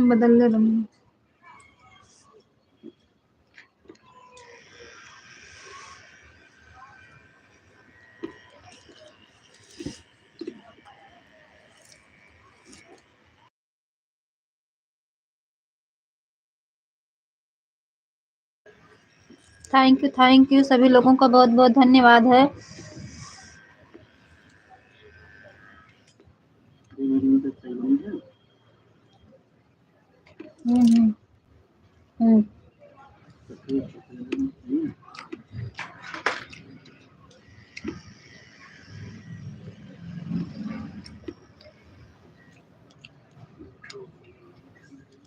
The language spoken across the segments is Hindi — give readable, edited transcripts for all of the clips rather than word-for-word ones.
बदल दे रंग। थैंक यू सभी लोगों का बहुत बहुत धन्यवाद है। हम्म हम्म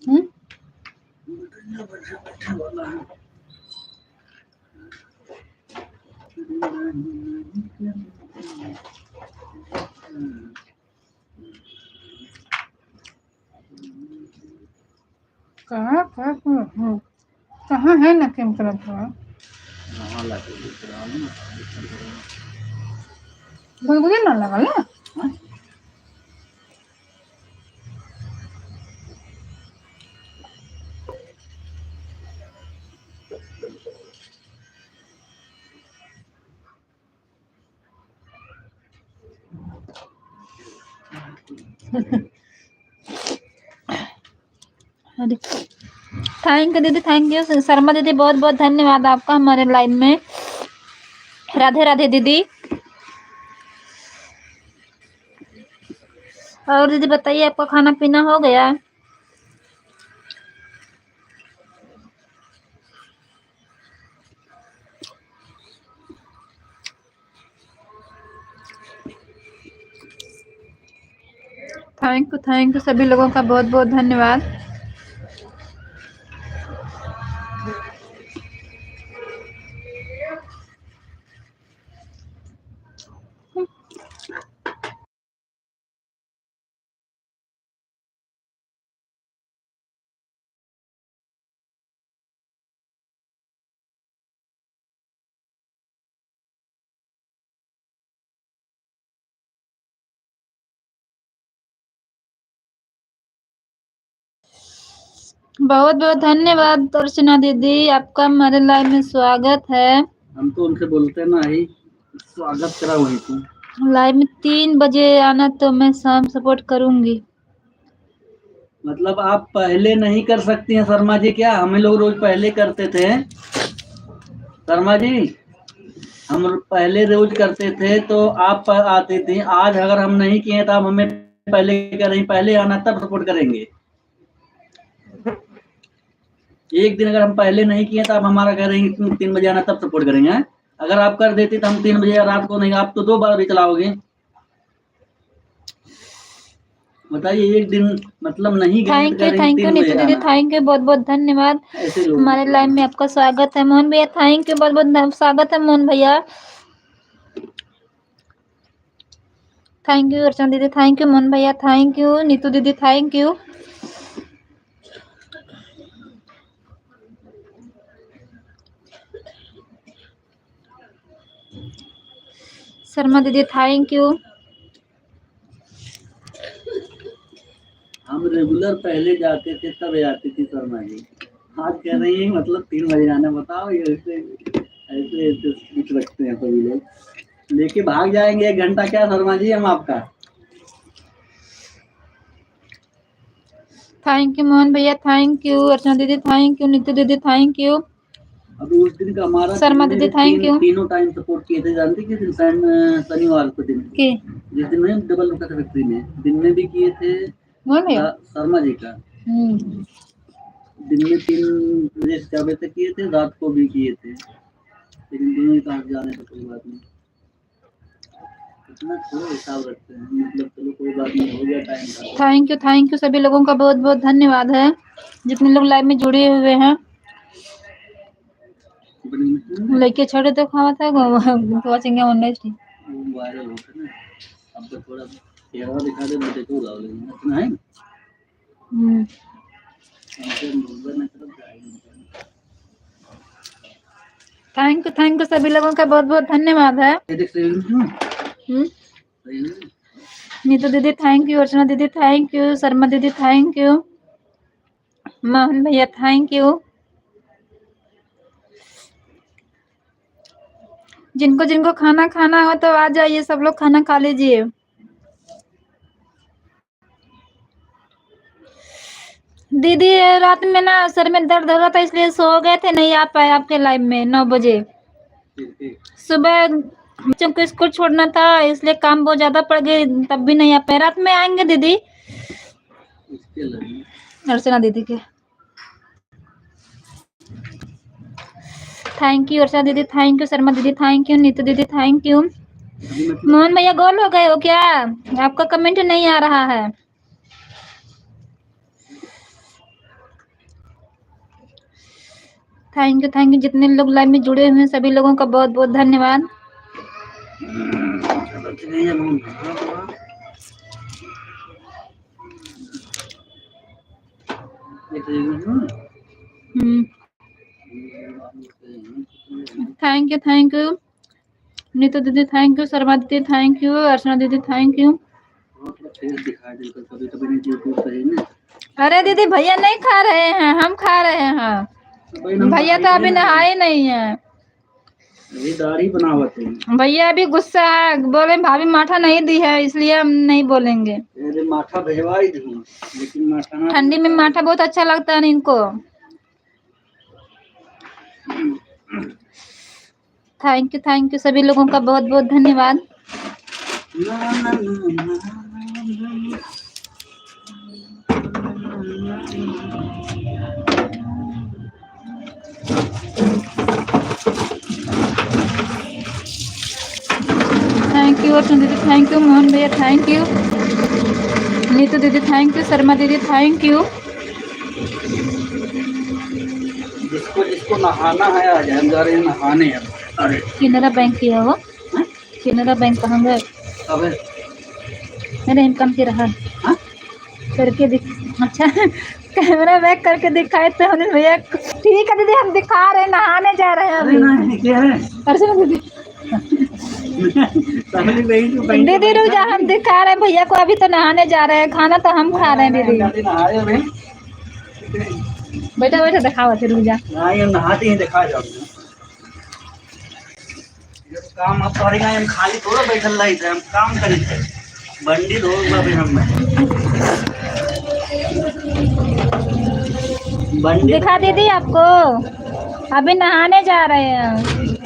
हम्म कहाँ है ना केम तरफ गुलगुली ना लगा ना। थैंक यू दीदी, थैंक यू शर्मा दीदी, बहुत बहुत धन्यवाद आपका हमारे लाइव में। राधे राधे दीदी। और दीदी बताइए आपका खाना पीना हो गया? थैंक यू सभी लोगों का बहुत बहुत धन्यवाद। बहुत बहुत धन्यवाद दर्शना दीदी, आपका हमारे लाइव में स्वागत है। हम तो उनसे बोलते ना ही स्वागत करा वही थी। लाइव में 3 बजे आना तो मैं शाम सपोर्ट करूंगी। मतलब आप पहले नहीं कर सकती हैं शर्मा जी क्या? हमें लोग रोज पहले करते थे शर्मा जी, हम पहले रोज करते थे तो आप आते थे। आज अगर हम नहीं किए तो आप हमें पहले करें, पहले आना तब सपोर्ट करेंगे। एक दिन अगर हम पहले नहीं किए तो आप हमारा करेंगे 3 बजे आना तब सपोर्ट करेंगे। अगर आप कर देते तो हम 3 बजे रात को नहीं, आप तो 2 बार भी चलाओगे। बताइए, एक दिन मतलब नहीं। थैंक यू नीतू दीदी, थैंक यू बहुत बहुत धन्यवाद। हमारे लाइव में आपका स्वागत है। मोहन भैया थैंक यू, बहुत बहुत स्वागत है मोहन भैया। थैंक यू अर्चना दीदी, थैंक यू मोहन भैया, थैंक यू नीतू दीदी, थैंक यू। शर्मा दीदी थैंक यू। हम रेगुलर पहले जाते थे तब आती थी शर्मा जी। आज कह रही है मतलब 3 बजे आना। बताओ, ये ऐसे ऐसे ऐसे स्पीच रखते हैं सभी लोग, लेके भाग जाएंगे 1 घंटा क्या शर्मा जी हम आपका। थैंक यू मोहन भैया, थैंक यू अर्चना दीदी, थैंक यू नीतू दीदी, थैंक यू। अब उस दिन का हमारा शर्मा दीदी थैंक यू। तीनों टाइम सपोर्ट किए थे, जानते किस दिन? शनिवार को दिन के जिस दिन में डबल रुका था फैक्ट्री में, दिन में भी किए थे शर्मा जी का। दिन में 3 बजे से 4 बजे तक किए थे, रात को भी किए थे, लेकिन दोनों ही कहा जाने तो कोई बात नहीं, इतना थोड़ा हिसाब रखते हैं। मतलब चलो कोई बात नहीं, हो गया टाइम का। थैंक यू सभी लोगों का बहुत बहुत धन्यवाद है, जितने लोग लाइव में जुड़े हुए हैं। लेके छोड़े तो खावा था वाचिंग ऑन नेक्स्ट वायरल होता है। अब तो थोड़ा चेहरा दिखा दे मुझे तो लाओ, लेकिन इतना है। थैंक यू सभी लोगों का बहुत बहुत धन्यवाद है। नीतू दीदी थैंक यू, अर्चना दीदी थैंक यू, शर्मा दीदी थैंक यू, मोहन भैया थैंक यू। जिनको जिनको खाना खाना हो तो आ जाइए, सब लोग खाना खा लीजिए। दीदी रात में ना सर में दर्द हो रहा था इसलिए सो गए थे, नहीं आ पाए आपके लाइव में 9 बजे। सुबह बच्चों को स्कूल छोड़ना था इसलिए काम बहुत ज्यादा पड़ गई, तब भी नहीं आ पाए। रात में आएंगे दीदी अर्चना दीदी के। थैंक यू अर्चना दीदी थैंक यू, शर्मा दीदी थैंक यू, नीतू दीदी थैंक यू। मोहन भैया गोल हो गए हो क्या? आपका कमेंट नहीं आ रहा है। थैंक यू जितने लोग लाइव में जुड़े हुए हैं सभी लोगों का बहुत बहुत धन्यवाद। थैंक यू नीतू दीदी थैंक यू, शर्मा दीदी थैंक यू, अर्चना दीदी थैंक यू। अरे दीदी भैया नहीं खा रहे हैं, हम खा रहे हैं। भैया तो अभी नहाए नहीं है, दाढ़ी बनावत है। भैया अभी गुस्सा है, बोले भाभी माठा नहीं दी है इसलिए हम नहीं बोलेंगे। माठा भिजवाई दी, लेकिन माठा ठंडी में माठा बहुत अच्छा लगता है इनको। थैंक यू सभी लोगों का बहुत बहुत धन्यवाद। थैंक यू अर्चना दीदी थैंक यू, मोहन भैया थैंक यू, नीतू दीदी थैंक यू, शर्मा दीदी थैंक यू। जिसको जिसको नहाना है आ जाए, हम जा रहे हैं नहाने। अरे केनरा बैंक की है वो, केनरा बैंक कहाँ गए? मेरे इनकम की रहा करके दिख। अच्छा कैमरा बैक करके दिखाए तो हमने भैया ठीक है दीदी हम दिखा रहे हैं, नहाने जा रहे हैं अभी। अर्चना दीदी दीदी रुक जा, हम दिखा रहे हैं भैया को, अभी तो नहाने जा रहे हैं, खाना तो हम खा रहे हैं दीदी। बैठा बैठा दिखाओ फिर रुक जा। नहाते ही दिखा जाओ काम अब करेगा, हम खाली थोड़ा बैठल रही थे, हम काम करे थे। बंडी धोगा भी हम बंडी दिखा दीदी आपको, अभी नहाने जा रहे हैं।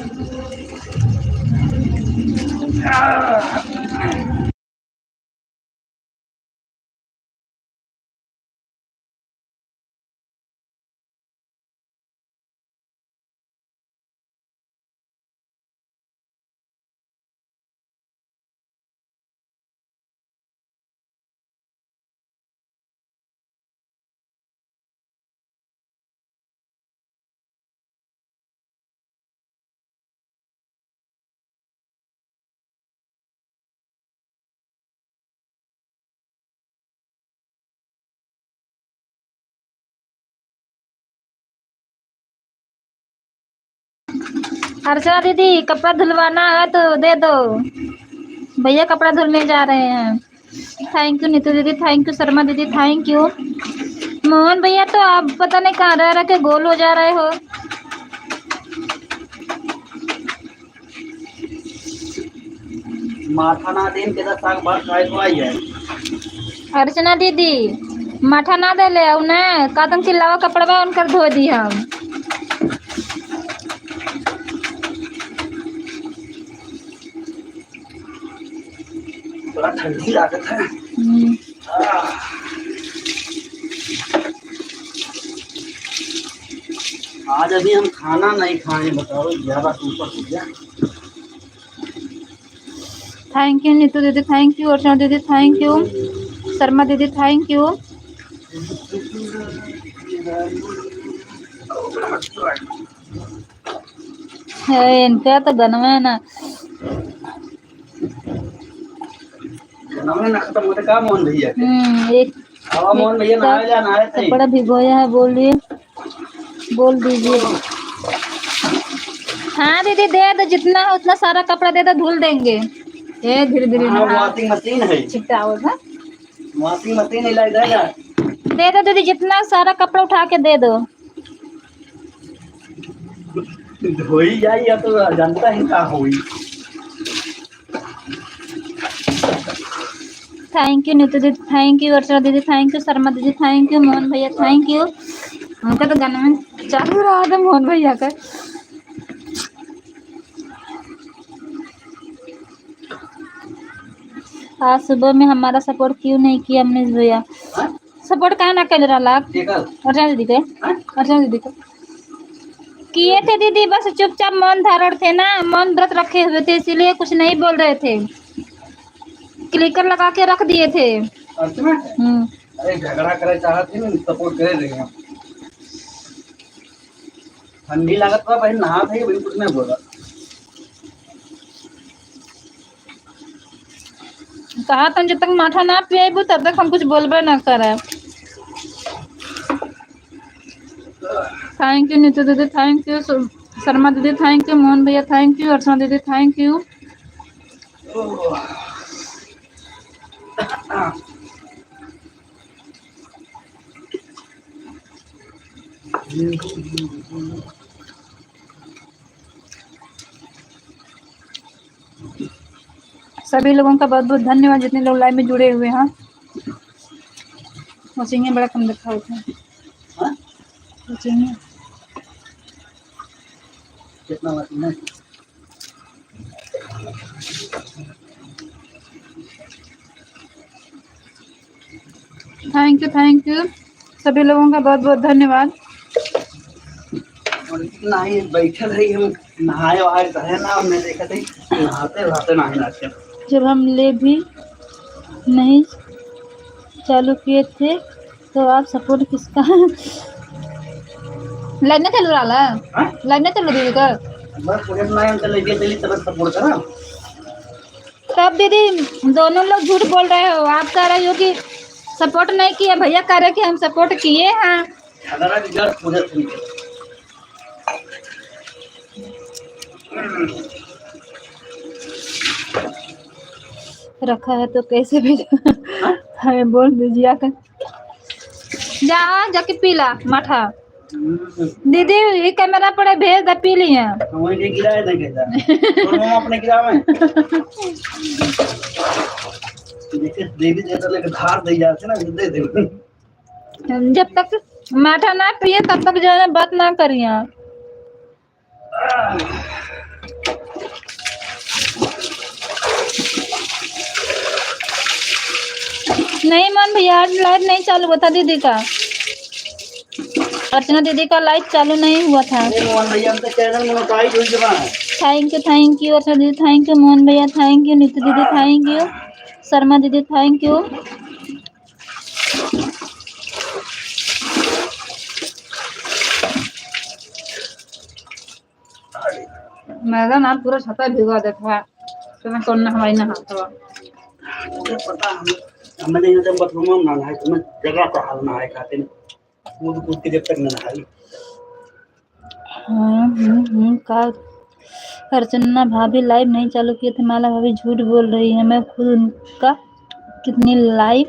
अर्चना दीदी कपड़ा धुलवाना है तो दे दो, भैया कपड़ा धुलने जा रहे हैं। थैंक यू नीतू दीदी थैंक यू, शर्मा दीदी थैंक यू। मोहन भैया तो आप पता नहीं कहाँ रह के गोल हो जा रहे हो। माथा ना दिन के साग भात खाए तो आई है। अर्चना दीदी माथा ना दे ले उन्हें कातम चिल्लावा कपड़ा उनकर धो दी हम। बड़ा ठंडी लागत है। आज अभी हम खाना नहीं खाए, बताओ 11 ऊपर हो गया। थैंक यू नीतू दीदी थैंक यू, अर्चना दीदी थैंक यू, शर्मा दीदी थैंक यू। इनका तो गनवा ना खत्म होते का मोहन भैया एक मोहन भैया नहाए जा नहाए कपड़ा भिगोया है, बोलिए बोल दीजिए। हाँ दीदी दे दो, जितना उतना सारा कपड़ा दे दो, धुल देंगे। ये धीरे धीरे हाँ वॉशिंग मशीन है, चिपटा हो ना, वॉशिंग मशीन हिला जाएगा। दे दो दीदी, जितना सारा कपड़ा उठा के दे दो। धोई जाए या तो जानता है क्या हुई। थैंक यू नीतू दीदी, थैंक यू अर्चना दीदी, थैंक यू शर्मा दीदी, थैंक यू मोहन भैया, थैंक यू। उनका तो गाना में चालू रहा था मोहन भैया का। आज सुबह में हमारा सपोर्ट क्यों नहीं किया अमनीश भैया? सपोर्ट कहाँ ना कर रहा अर्चना दीदी के, अर्चना दीदी को किए थे दीदी, बस चुपचाप मौन धारण थे ना, मौन व्रत रखे हुए थे, इसीलिए कुछ नहीं बोल रहे थे, क्लिकर लगा के रख दिए थे। अरे झगड़ा करे चाहते ना, सपोर्ट करे देंगे। ठंडी लागत था भाई, नहा थे भाई, कुछ नहीं बोला। कहा था जब तक माथा ना पिएबू तब तक हम कुछ बोलबे ना करे। थैंक यू नीतू दीदी, थैंक यू शर्मा दीदी, थैंक यू मोहन भैया, थैंक यू अर्चना दीदी, थैंक यू। सभी लोगों का बहुत बहुत धन्यवाद जितने लोग लाइव में जुड़े हुए हैं। मशीन बड़ा कम रखा होता है कितना मशीन है? थैंक यू सभी लोगों का बहुत बहुत धन्यवाद। नहीं बैठे रही हम, नहाए वहाए रहे ना, मैं देखा थे नहाते नहाते नहीं नाचे। जब हम ले भी नहीं चालू किए थे तो आप सपोर्ट किसका लाइव ना चल रहा है, लाइव ना चल रही है बस पूरे ना हम चले गए दिल्ली तरफ सपोर्ट करा। तब दीदी दोनों लोग झूठ बोल रहे हो, आप कह रहे हो कि सपोर्ट नहीं किया, भैया कह रहे कि हम सपोर्ट किए हैं। अगर आज जड़ पूरे थे रखा है तो कैसे भेजो हमें बोल दीजिए आकर। जा जाके पीला माठा दीदी, ये कैमरा पड़े भेज दे, पी लिए वही गिरा है देखे जा तो अपने गिरा में देखे देवी देवता लेके धार दे जाते ना, दे दे। जब तक माठा ना पिए तब तक जो है बात ना करिए। नहीं मन भैया आज लाइव नहीं चालू हुआ था दीदी का, अर्चना दीदी का लाइव चालू नहीं हुआ था। थैंक यू अर्चना दीदी, थैंक यू मोहन भैया, थैंक यू नीतू दीदी, थैंक यू शर्मा दीदी, थैंक यू। मैं ना पूरा छाता भिगा देता है तो मैं कौन हमारी नहाता पता हमें नहीं जब बाथरूम में ना नहाए तो मैं जगह पर हाल नहाए खाते नहीं, वो कूद के जब तक न नहाई। का अर्चना भाभी लाइव नहीं चालू किए थे, माला भाभी झूठ बोल रही है, मैं खुद उनका कितनी लाइव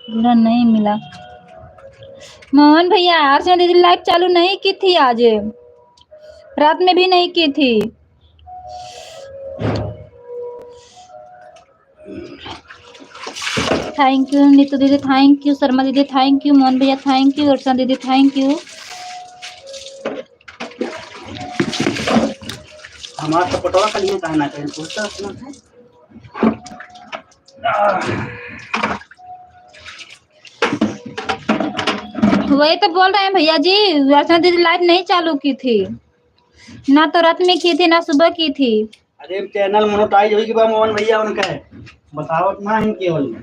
बुरा नहीं मिला। मोहन भैया अर्चना दीदी लाइव चालू नहीं की थी, आज रात में भी नहीं की थी। थैंक यू नीतू दीदी, थैंक यू शर्मा दीदी, थैंक यू मोहन भैया, थैंक यू अर्चना दीदी, थैंक यू। हमारा सपोर्टवा का लिए कहना चाहिए पूछता है। वही तो बोल रहे हैं भैया जी, अर्चना दीदी लाइव नहीं चालू की थी ना, तो रात में की थी ना सुबह की थी। अरे चैनल मोनेटाइज होगी बा मोहन भैया उनका है, बतावत ना है केवल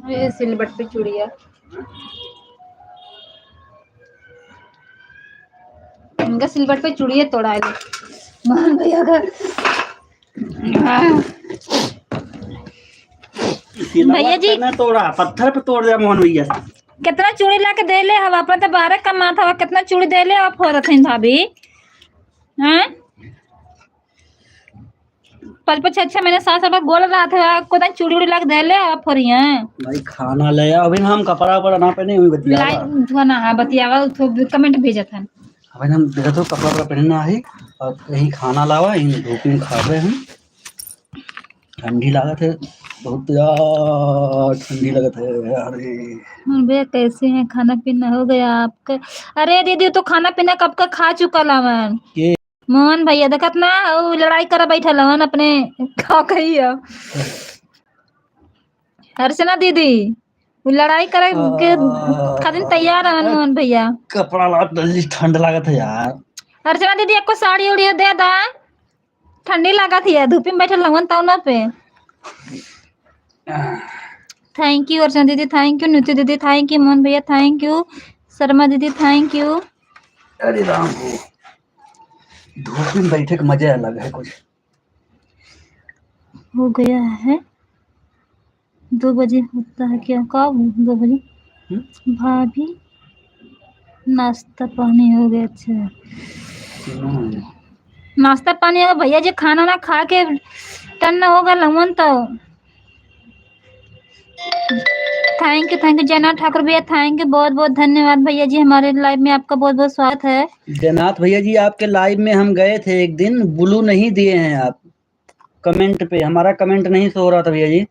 ये सिलबट पे चूड़िया इनका सिलबट पे चूड़िया तोड़ा है। मोहन भैया का भैया जी ना तोड़ा पत्थर पे तोड़ दिया मोहन भैया। कितना चूड़ी ला के दे ले हवा अपना तो 12 कमा था कितना चूड़ी दे ले आप हो रथिन भाभी हैं 5-6 महीने 7 साल गोल रहा था को तो चूड़ी उड़ी ला के दे ले आप हो रही हैं भाई खाना ले आओ अभी हम कपड़ा वपड़ा ना पहने हुई बतिया लाइक धोना है बतियावा तो कमेंट भेजा था अभी हम देखा तो कपड़ा वपड़ा पहनना है और कहीं खाना लावा इन धूप में खा रहे हैं। ठंडी लागत है बहुत यार ठंडी लगत है अरे भैया कैसे हैं खाना पीना हो गया आपका अरे दीदी तो खाना पीना कब का खा चुका लावन के मोहन भैया देखत ना वो लड़ाई कर बैठा लवन अपने का कहियो अर्चना दीदी वो लड़ाई करे के खातिर तैयार है मोहन भैया कपड़ा ला जल्दी ठंड लागत है यार। अर्चना दीदी आपको साड़ी उड़ी दे दा ठंडी लागत है धूप में बैठल लवन तौना पे थैंक यू अर्चना दीदी थैंक यू नीतू दीदी थैंक यू मोहन भैया थैंक यू शर्मा दीदी थैंक यू। अरे राम को धूप में बैठे का मजा अलग है कुछ हो गया है 2 बजे होता है क्या कब 2 बजे भाभी नाश्ता पानी हो गया अच्छा नाश्ता पानी अगर भैया जी खाना ना खा के टन ना होगा लमन तो थैंक यू जयनाथ ठाकुर भैया थैंक यू बहुत बहुत धन्यवाद भैया जी हमारे लाइव में आपका बहुत बहुत स्वागत है। जयनाथ भैया जी आपके लाइव में हम गए थे एक दिन ब्लू नहीं दिए हैं आप कमेंट पे हमारा कमेंट नहीं सो रहा था भैया जी।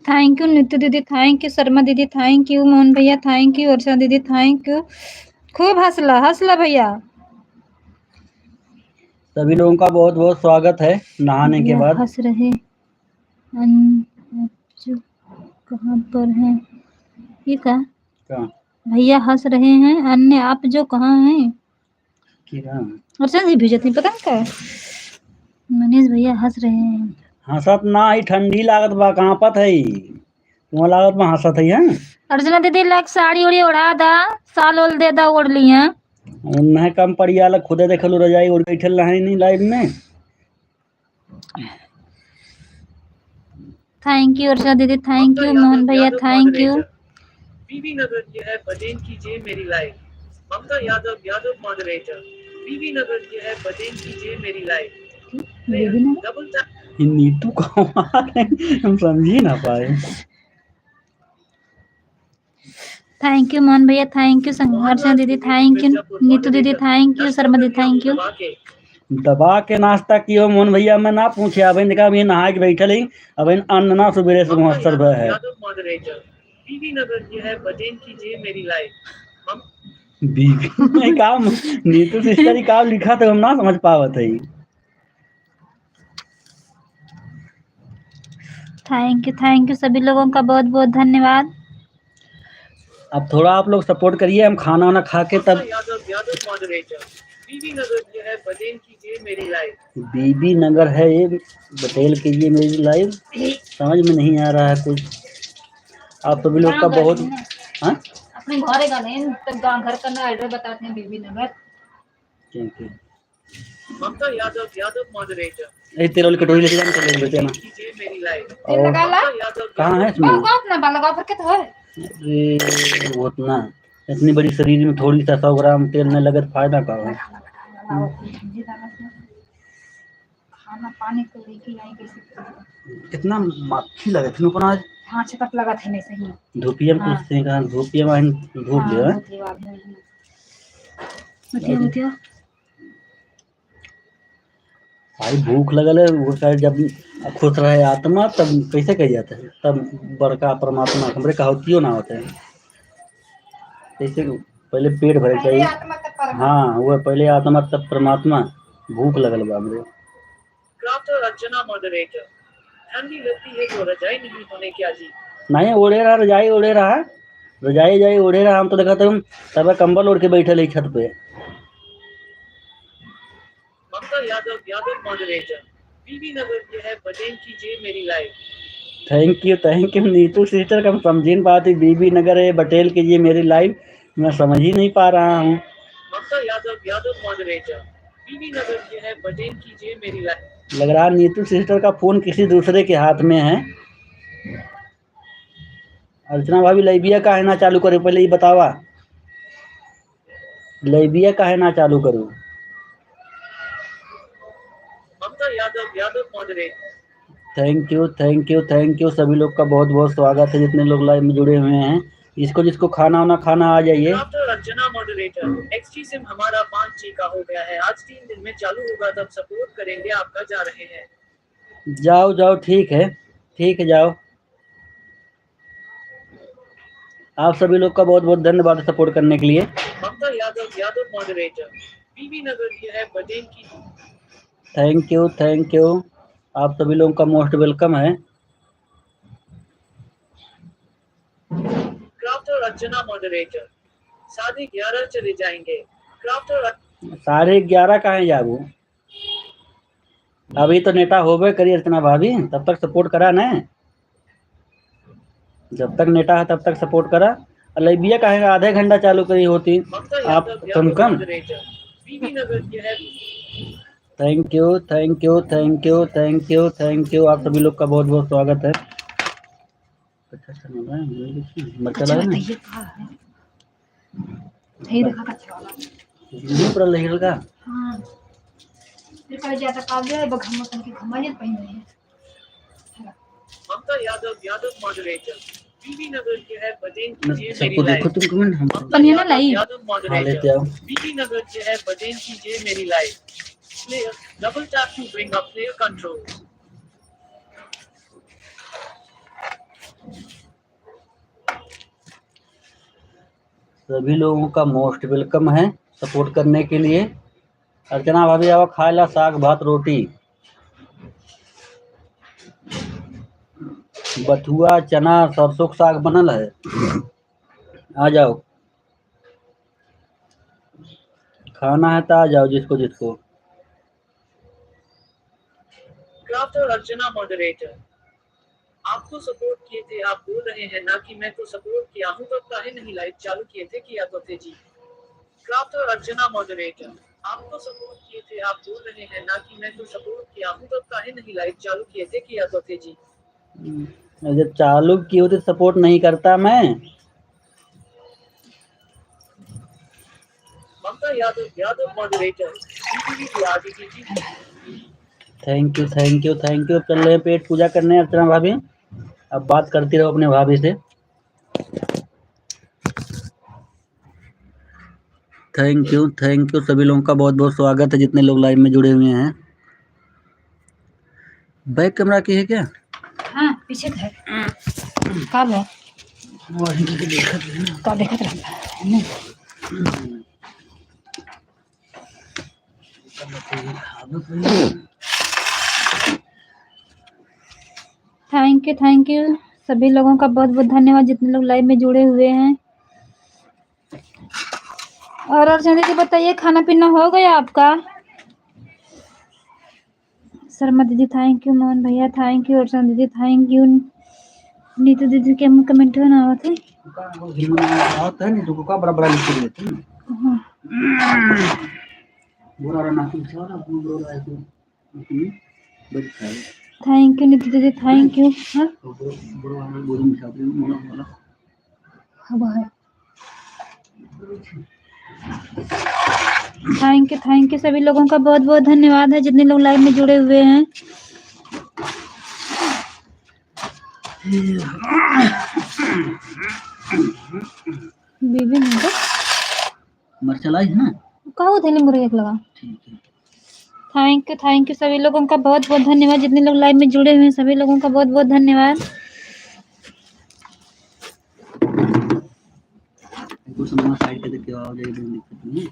थैंक यू नित्य दीदी थैंक यू शर्मा दीदी थैंक यू मोहन भैया थैंक यू अर्चना दीदी थैंक यू खूब हंसला भैया सभी लोगों का बहुत बहुत स्वागत है नहाने के बाद। हंस रहे जो कहाँ पर हैं ये का भैया हंस रहे हैं अन्य आप जो कहाँ हैं अर्चना जी भेजती पता नहीं क्या मनीष भैया हंस रहे हैं हंसत ना ही ठंडी लागत बा कहाँ पत है वहाँ लागत बा हंसत है अर्चना दीदी लाइक साड़ी उड़ी उड़ा दा साल ओल दे दा ओढ़ लिया उन्हें कम पड़िया लग खुदे देखल रजाई उड़ बैठल रहे नहीं लाइव में। थैंक यू अर्चना दीदी थैंक यू मोहन भैया थैंक यू बीबी नगर ये है बदेन कीजिए मेरी लाइव ममता यादव मॉडरेटर बीबी नगर ये है बदेन कीजिए मेरी लाइव डबल टैप नीतू कहाँ हम समझ ही ना पाए। थैंक यू मोहन भैया थैंक यू अर्चना दीदी थैंक यू नीतू दीदी थैंक यू शर्मा दीदी थैंक यू दबा के नाश्ता कियो मोहन भैया मैं ना पूछे अब देखा अभी नहा के बैठल ही अब अन्न ना सुबह से महोत्सव है। बीबी नगर ये है बदेन कीजिए मेरी लाइव बीबी नहीं काम नीतू सिस्टर ही काम लिखा तो हम ना समझ पावत है। थैंक यू सभी लोगों का बहुत बहुत धन्यवाद। अब थोड़ा आप लोग सपोर्ट करिए हम खाना वाना खा के तब यादव मॉडरेटर बीबी नगर ये है बदेन कीजिए मेरी लाइव बीबी नगर है ये बटेल कीजिए मेरी लाइव समझ में नहीं आ रहा है कुछ आप सभी लोग का बहुत अपने घरे का नहीं तब गांव घर का ना एड्रेस बताते हैं बीबी नगर ममता यादव मॉडरेटर ए तेरे वाली कटोरी लेके जाना चले बेटे ना कीजिए मेरी लाइव कहाँ है इसमें ना लगा के तो है अरे वो इतना इतनी बड़ी शरीर में थोड़ी सा 100 ग्राम तेल में लगे फायदा का है। खाना पानी को लेके आई कैसे इतना मक्खी लगे थे ऊपर आज हाँ चटक लगा था नहीं सही धूपिया में कुछ से कहा धूपिया में धूप लिया बतिया भाई भूख लगल है वो शायद जब खुश रहे आत्मा तब कैसे कह जाता है तब बड़का परमात्मा हमरे कहावतियों ना होते हैं कैसे पहले पेट भरे चाहिए हाँ वो पहले आत्मा तब परमात्मा भूख लगल बा हमरे क्राफ्टर अर्चना मॉडरेटर ठंडी लगती है तो रजाई नहीं होने क्या जी नहीं ओढ़े रहा रजाई ओढ़े रहा रजाई ओढ़े रहा हम तो देखा तुम तब कंबल ओढ़ के बैठे ले छत पे। ममता यादव मॉडरेटर बीबी नगर ये है बदेन कीजिए मेरी live thank you Neetu sister का समझ नहीं पाती। बीबी नगर है बटेल कीजिए मेरी लाइव, मैं समझ ही नहीं पा रहा हूँ। ममता यादव मॉडरेटर। बीबी नगर ये है पटेल कीजिए मेरी लाइव। लग रहा है नीतू सिस्टर का फोन किसी दूसरे के हाथ में है। अर्चना भाभी लाइबिया का है ना चालू करो, पहले ये बतावा लाइबिया का है ना चालू करूँ। ममता यादव मॉडरेटर। थैंक यू सभी लोग का बहुत बहुत स्वागत है जितने लोग लाइव में जुड़े हुए हैं। जिसको खाना वाना खाना आ जाइए। क्राफ्टर अर्चना मॉडरेटर। एक्सटी सिम हमारा 5G का हो गया है, आज 3 दिन में चालू होगा, तब सपोर्ट करेंगे आपका, जा रहे हैं। जाओ ठीक है जाओ। आप सभी लोग का बहुत बहुत धन्यवाद सपोर्ट करने के लिए। ममता यादव मॉडरेटर। बीबी नगर ये है पटेल की। थैंक यू आप सभी लोगों का मोस्ट वेलकम है। क्राफ्टर अर्चना मॉडरेटर। 11:30 चले जाएंगे। क्राफ्टर 11:30 का है जाबू, अभी तो नेटा होबे करी अर्चना भाभी, तब तक सपोर्ट करा ना, जब तक नेटा है तब तक सपोर्ट करा। लाइबिया का है आधे घंटा चालू करी होती आप कम मॉडरेटर। बीबी नगर ये है। थैंक यू आप सभी लोग का बहुत बहुत स्वागत है। मरचा लगा ना ये देखा कच्चा वाला। ये पूरा लहर का। हाँ ये कह जाता काव्य है बघम तन की घमायत पहन रही है। ममता यादव मॉडरेटर। बीबी नगर ये है पटेल कीजिए मेरी सबको देखो लाइव। तुम कमेंट हम बनिया ना लाई यादव हाँ मॉडरेटर। लेते आओ। बीबी नगर ये है पटेल कीजिए मेरी live. Player double tap to bring up player control. सभी लोगों का मोस्ट वेलकम है सपोर्ट करने के लिए। अर्चना भाभी आओ खाए ला साग भात रोटी, बथुआ चना सरसों का साग बनल है, आ जाओ खाना है तो आ जाओ जिसको जिसको। क्राफ्टर अर्चना मॉडरेटर। आपको सपोर्ट किए थे आप बोल रहे हैं ना कि मैं तो सपोर्ट किया हूं, तो काहे नहीं लाइव चालू किए थे, किया तो थे जी। क्राफ्टर अर्चना मॉडरेटर। आपको सपोर्ट किए थे आप बोल रहे हैं ना कि मैं तो सपोर्ट किया हूं, तो काहे नहीं लाइव चालू किए थे, किया तो थे जी। जब चालू की होती सपोर्ट नहीं करता मैं। ममता यादव मॉडरेटर। थैंक यू चल रहे हैं पेट पूजा करने अर्चना भाभी, अब बात करती रहो अपने भाभी से। थैंक यू सभी लोगों का बहुत बहुत स्वागत है जितने लोग लाइव में जुड़े हुए हैं। बैक कैमरा की है क्या? हाँ पीछे है कब है का देखत रहता थैंक यू सभी लोगों का बहुत बहुत धन्यवाद जितने लोग लाइव में जुड़े हुए हैं। और अर्चना दीदी बताइए खाना पीना हो गया आपका? शर्मा दीदी थैंक यू, मोहन भैया थैंक यू, अर्चना दीदी थैंक यू, नीतू दीदी के कमेंट है ना आते है नहीं तो का बड़ा बड़ा लिख के देते हैं। बोरा ना कुछ सारा बोरा है तो बैठा है। थैंक यू नीतू दीदी थैंक यू। हाँ बोरा वाला बोरी में छाप मोना वाला अब है। थैंक यू सभी लोगों का बहुत बहुत धन्यवाद है जितने लोग लाइव में जुड़े हुए हैं। बीबी ने तो मरचा लाई है ना कहो थे मुर्गे एक लगा। ठीक है थैंक यू सभी लोगों का बहुत बहुत धन्यवाद जितने लोग लाइव में जुड़े हुए हैं सभी लोगों का बहुत बहुत धन्यवाद। कुछ समय साइड के देखते आओ जाए दिक्कत नहीं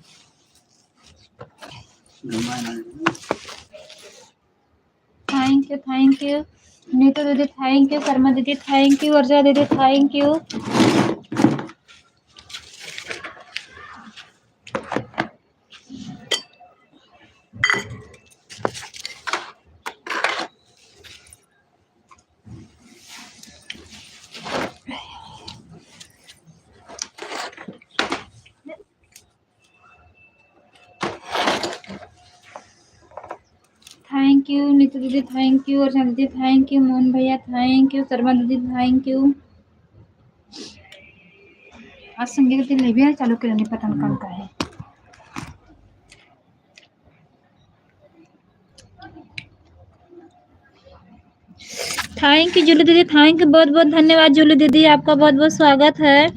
थैंक यू नीतू दीदी थैंक यू, कर्मा दीदी थैंक यू, अर्जा दीदी थैंक यू। यू, नीतू दीदी थैंक यू, अर्चना दीदी थैंक यू, मोहन भैया थैंक यू, शर्मा दीदी थैंक यू। आज संगीत के लिए भी चालू करने पता नहीं कौन का है। थैंक यू जूली दीदी, थैंक यू, बहुत बहुत धन्यवाद जूली दीदी, आपका बहुत बहुत स्वागत है।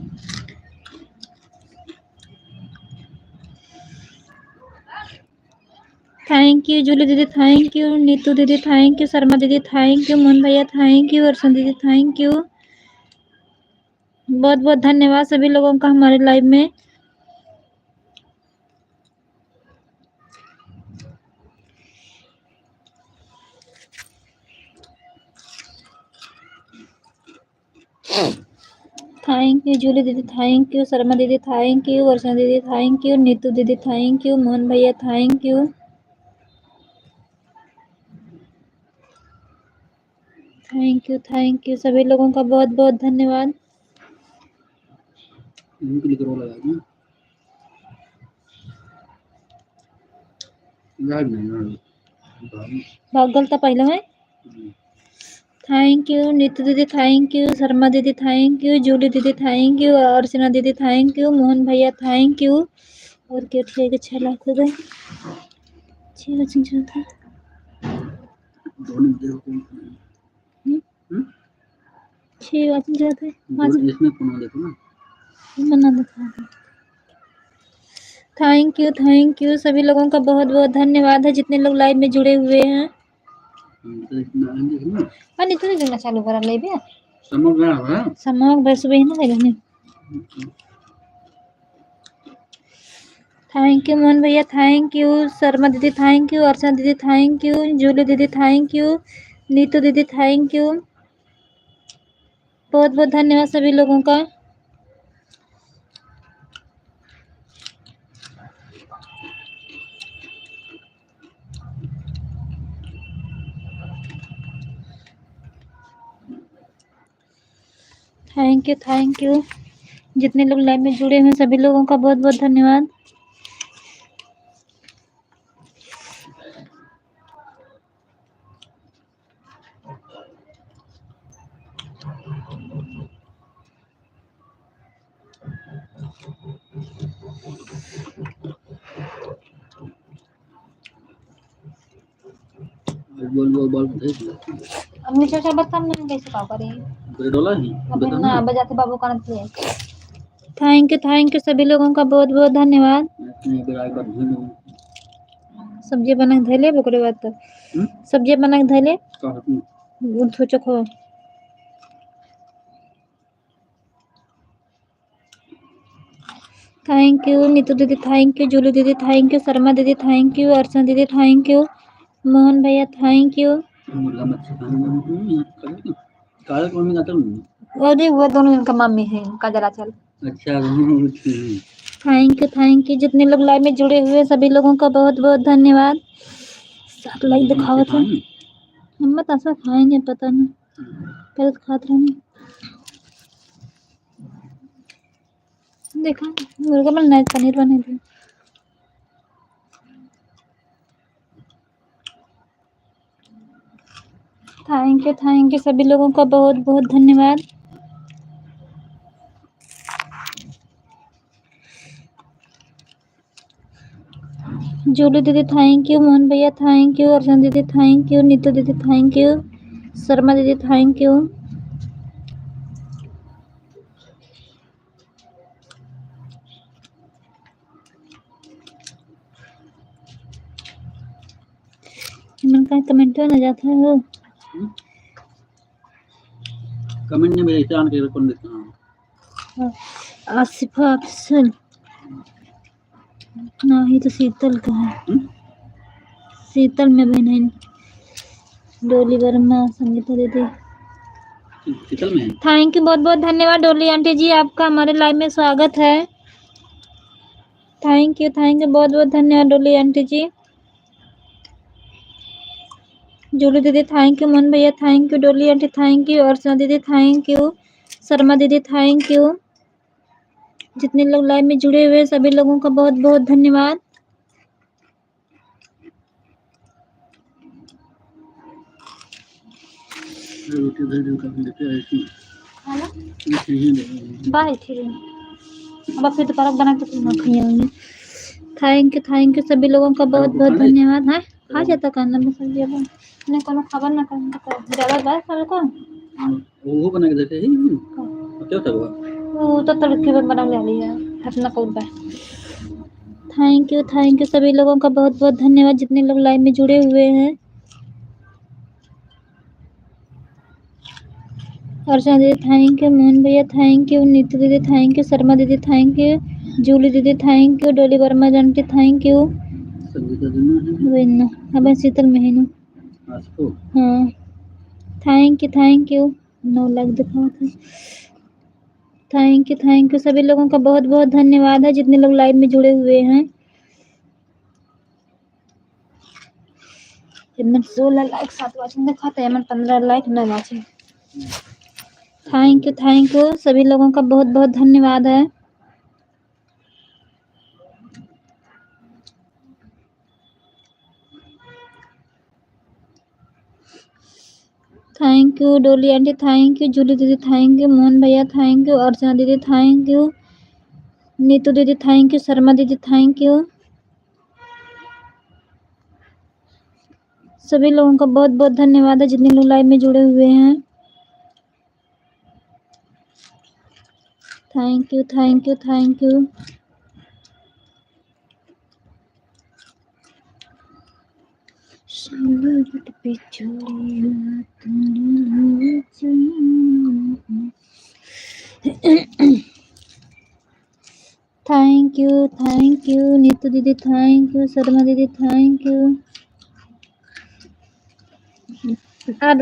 थैंक यू जूली दीदी, थैंक यू, नीतू दीदी थैंक यू, शर्मा दीदी थैंक यू, मोहन भैया थैंक यू, अर्चना दीदी थैंक यू। बहुत बहुत धन्यवाद सभी लोगों का हमारे लाइव में। थैंक यू जूली दीदी, थैंक यू, शर्मा दीदी थैंक यू, अर्चना दीदी थैंक यू, नीतू दीदी थैंक यू, मोहन भैया थैंक यू। थैंक यू सभी लोगों का बहुत बहुत धन्यवाद। गलता पहले में। थैंक यू नीतू दीदी, थैंक यू, शर्मा दीदी थैंक यू, जूली दीदी थैंक यू, अर्चना दीदी थैंक यू, मोहन भैया थैंक यू। और क्या ठीक है, 6 लाख हो गए। 6 लाख था। 6 लाख थे। बना दिखा। थैंक यू सभी लोगों का बहुत बहुत धन्यवाद है जितने लोग लाइव में जुड़े हुए हैं। नहीं तो नहीं चालू करा ले भी समोग बस वही ना देगा। थैंक यू मोहन भैया, थैंक यू, शर्मा दीदी थैंक यू, अर्चना दीदी थैंक यू, जूली दीदी थैंक यू, नीतू दीदी थैंक यू। बहुत बहुत धन्यवाद सभी लोगों का। थैंक यू जितने लोग लाइव में जुड़े हैं सभी लोगों का बहुत बहुत धन्यवाद। अपनी चाचा बता मैं कैसे का करी ना बजाते बाबू का नथले। थैंक यू सभी लोगों का बहुत बहुत धन्यवाद। सब्जी बना के धैले ओकरे बाद तो सब्जी बना के धैले सोचो खो। थैंक यू नीतू दीदी, थैंक यू जूली दीदी, थैंक यू शर्मा दीदी, थैंक यू अर्चना दीदी, थैंक यू मोहन भैया, थैंक यू। और वो दोनों इनका मम्मी है का जरा चल। अच्छा थैंक यू जितने लोग लाइव में जुड़े हुए सभी लोगों का बहुत बहुत धन्यवाद। सब लाइक दिखावत है हम मत ऐसा खाएंगे पता नहीं पहले तो खाते रहेंगे। देखा मुर्गा बनाए पनीर बने थे। थैंक यू सभी लोगों का बहुत बहुत धन्यवाद। जूली दीदी थैंक यू, मोहन भैया थैंक यू, अर्चना दीदी थैंक यू, नीतू दीदी थैंक यू, शर्मा दीदी थैंक यू। मन का कमेंट ना जाता है वो कमेंट में मेरे इशान के कौन देता हूं आसिफा अफसल ना ही तो शीतल का है। शीतल में बहन है डोली वर्मा, संगीता दीदी शीतल में। थैंक यू बहुत बहुत धन्यवाद डोली आंटी जी, आपका हमारे लाइव में स्वागत है। थैंक यू बहुत बहुत धन्यवाद डोली आंटी जी। जूली दीदी थैंक यू, मोहन भैया थैंक यू, डोली आंटी थैंक यू, अर्चना दीदी थैंक यू, शर्मा दीदी थैंक यू। जितने लोग लाइव में जुड़े हुए सभी लोगों का बहुत बहुत धन्यवाद। रोटी दे दो कभी लेते हैं ऐसी खाना चाहिए नहीं। बाय ठीक अब फिर दोबारा बना के तुम खाइए। थैंक यू सभी लोगों का बहुत बहुत धन्यवाद है। खा जाता खाना में सब्जी अब ने कोनो खबर ना करने का ज्यादा बात साल को वो बना के देते हैं क्या था वो तो तड़के में बना ले लिया अपना कौन बा। थैंक यू सभी लोगों का बहुत बहुत धन्यवाद जितने लोग लाइव में जुड़े हुए हैं। अर्चना दीदी थैंक यू, मोहन भैया थैंक यू, नीतू दीदी थैंक यू, शर्मा दीदी थैंक यू, जूली दीदी थैंक यू, डोली वर्मा जानती थैंक यू, संगीता दिन वेन्ना अब शीतल महीनू आज को हाँ थैंक यू 9 लाख दिखाओ था। थैंक यू सभी लोगों का बहुत बहुत धन्यवाद है जितने लोग लाइव में जुड़े हुए हैं। मन 16 लाइक 7 वाचिंग दिखाते हैं, मन 15 लाइक 9 वाचिंग। थैंक यू सभी लोगों का बहुत बहुत धन्यवाद है। थैंक यू डोली आंटी थैंक यू, जूली दीदी थैंक यू, मोहन भैया थैंक यू, अर्चना दीदी थैंक यू, नीतू दीदी थैंक यू, शर्मा दीदी थैंक यू। सभी लोगों का बहुत बहुत धन्यवाद है जितने लोग लाइव में जुड़े हुए हैं। Thank you. Thank you Neetu दीदी थैंक यू, शर्मा दीदी थैंक यू। और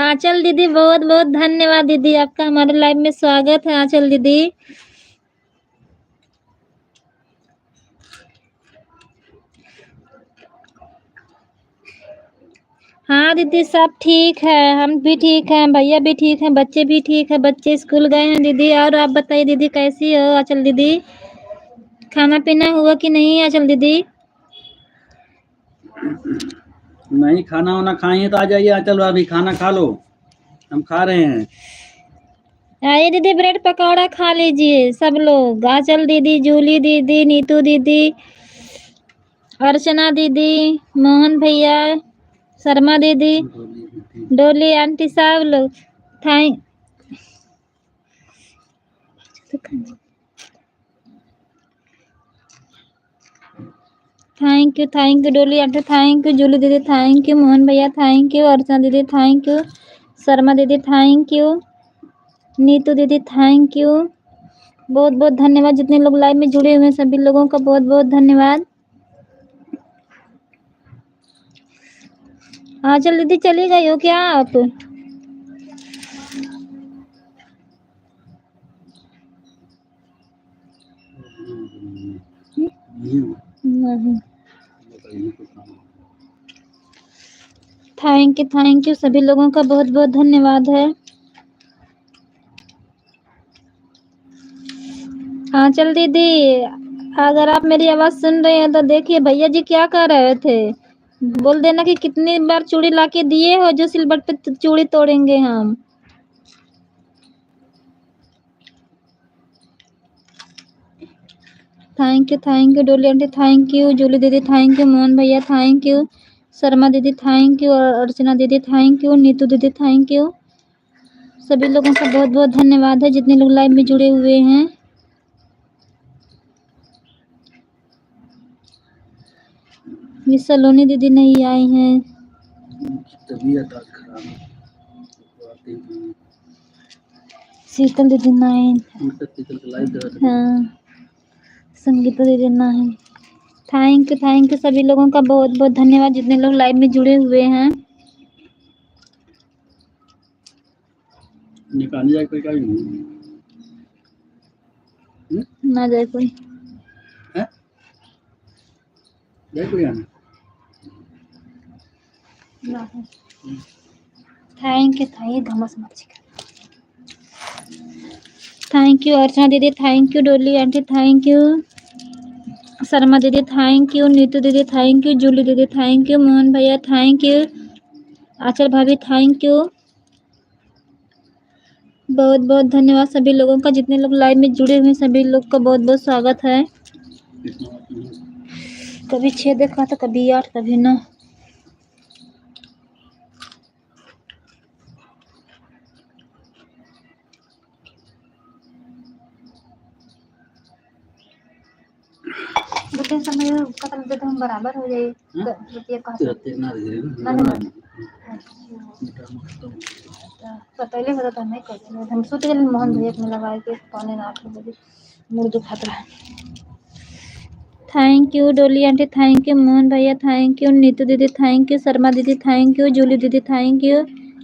आंचल दीदी बहुत बहुत धन्यवाद दीदी, आपका हमारे लाइव में स्वागत है आंचल दीदी। हाँ दीदी सब ठीक है, हम भी ठीक हैं, भैया भी ठीक हैं, बच्चे भी ठीक है, बच्चे स्कूल गए हैं दीदी। और आप बताइए दीदी कैसी हो आंचल दीदी, खाना पीना हुआ कि नहीं आंचल दीदी? नहीं खाना वाना खाएंगे तो आ जाइए आंचल भाभी खाना खा लो, हम खा रहे हैं। आइए दीदी ब्रेड पकौड़ा खा लीजिए सब लोग, आंचल दीदी, जूली दीदी, नीतू दीदी, अर्चना दीदी, मोहन भैया, शर्मा दीदी, डोली आंटी सब लोग। थैंक यू डोली आंटी थैंक यू, जूली दीदी थैंक यू, मोहन भैया थैंक यू, अर्चना दीदी थैंक यू, शर्मा दीदी थैंक यू, नीतू दीदी थैंक यू। बहुत बहुत धन्यवाद जितने लोग लाइव में जुड़े हुए हैं, सभी लोगों का बहुत बहुत धन्यवाद। आंचल दीदी चली गई हो क्या आप? नहीं। थैंक यू सभी लोगों का बहुत बहुत धन्यवाद है। आंचल दीदी अगर आप मेरी आवाज सुन रहे हैं तो देखिए भैया जी क्या कर रहे थे, बोल देना कि कितनी बार चूड़ी लाके दिए हो जो सिलबट पे चूड़ी तोड़ेंगे हम। थैंक यू डोली आंटी थैंक यू, जूली दीदी थैंक यू, मोहन भैया थैंक यू, शर्मा दीदी थैंक यू, और अर्चना दीदी थैंक यू, नीतू दीदी थैंक यू। सभी लोगों का बहुत बहुत धन्यवाद है जितने लोग लाइव में जुड़े हुए हैं। ये सलोनी दीदी नहीं आई हैं, तबीयत आज खराब है। शीतल दीदी नहीं, हाँ संगीता दीदी नहीं। थैंक यू सभी लोगों का बहुत बहुत धन्यवाद जितने लोग लाइव में जुड़े हुए हैं। निकालने जाए कोई नहीं ना जाए कोई है जाए कोई आना। थैंक यू घमस मच्छी। थैंक यू अर्चना दीदी थैंक यू, डोली आंटी थैंक यू, शर्मा दीदी थैंक यू, नीतू दीदी थैंक यू, जूली दीदी थैंक यू, मोहन भैया थैंक यू, आंचल भाभी थैंक यू। बहुत बहुत धन्यवाद सभी लोगों का, जितने लोग लाइव में जुड़े हुए हैं सभी लोग का बहुत बहुत स्वागत है। कभी 6 देखा था, कभी 8, कभी 9। लेकिन समय कतल देते हम बराबर हो जाए पहले होता था नहीं करते हम सोते चले मोहन भैया में लगाए के 7:45 बजे मुड़ दुखा था। थैंक यू डोली आंटी, थैंक यू मोहन भैया, थैंक यू नीतू दीदी, थैंक यू शर्मा दीदी, थैंक यू जूली दीदी, थैंक यू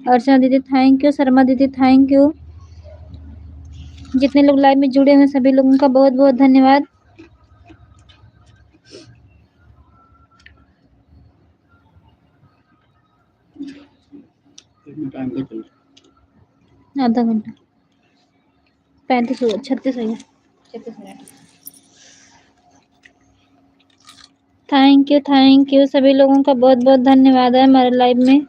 अर्चना दीदी, थैंक यू शर्मा दीदी, थैंक यू। जितने लोग लाइव में जुड़े हुए सभी लोगों का बहुत बहुत धन्यवाद। आधा घंटा 36 मिनट। थैंक यू सभी लोगों का बहुत बहुत धन्यवाद है हमारे लाइव में।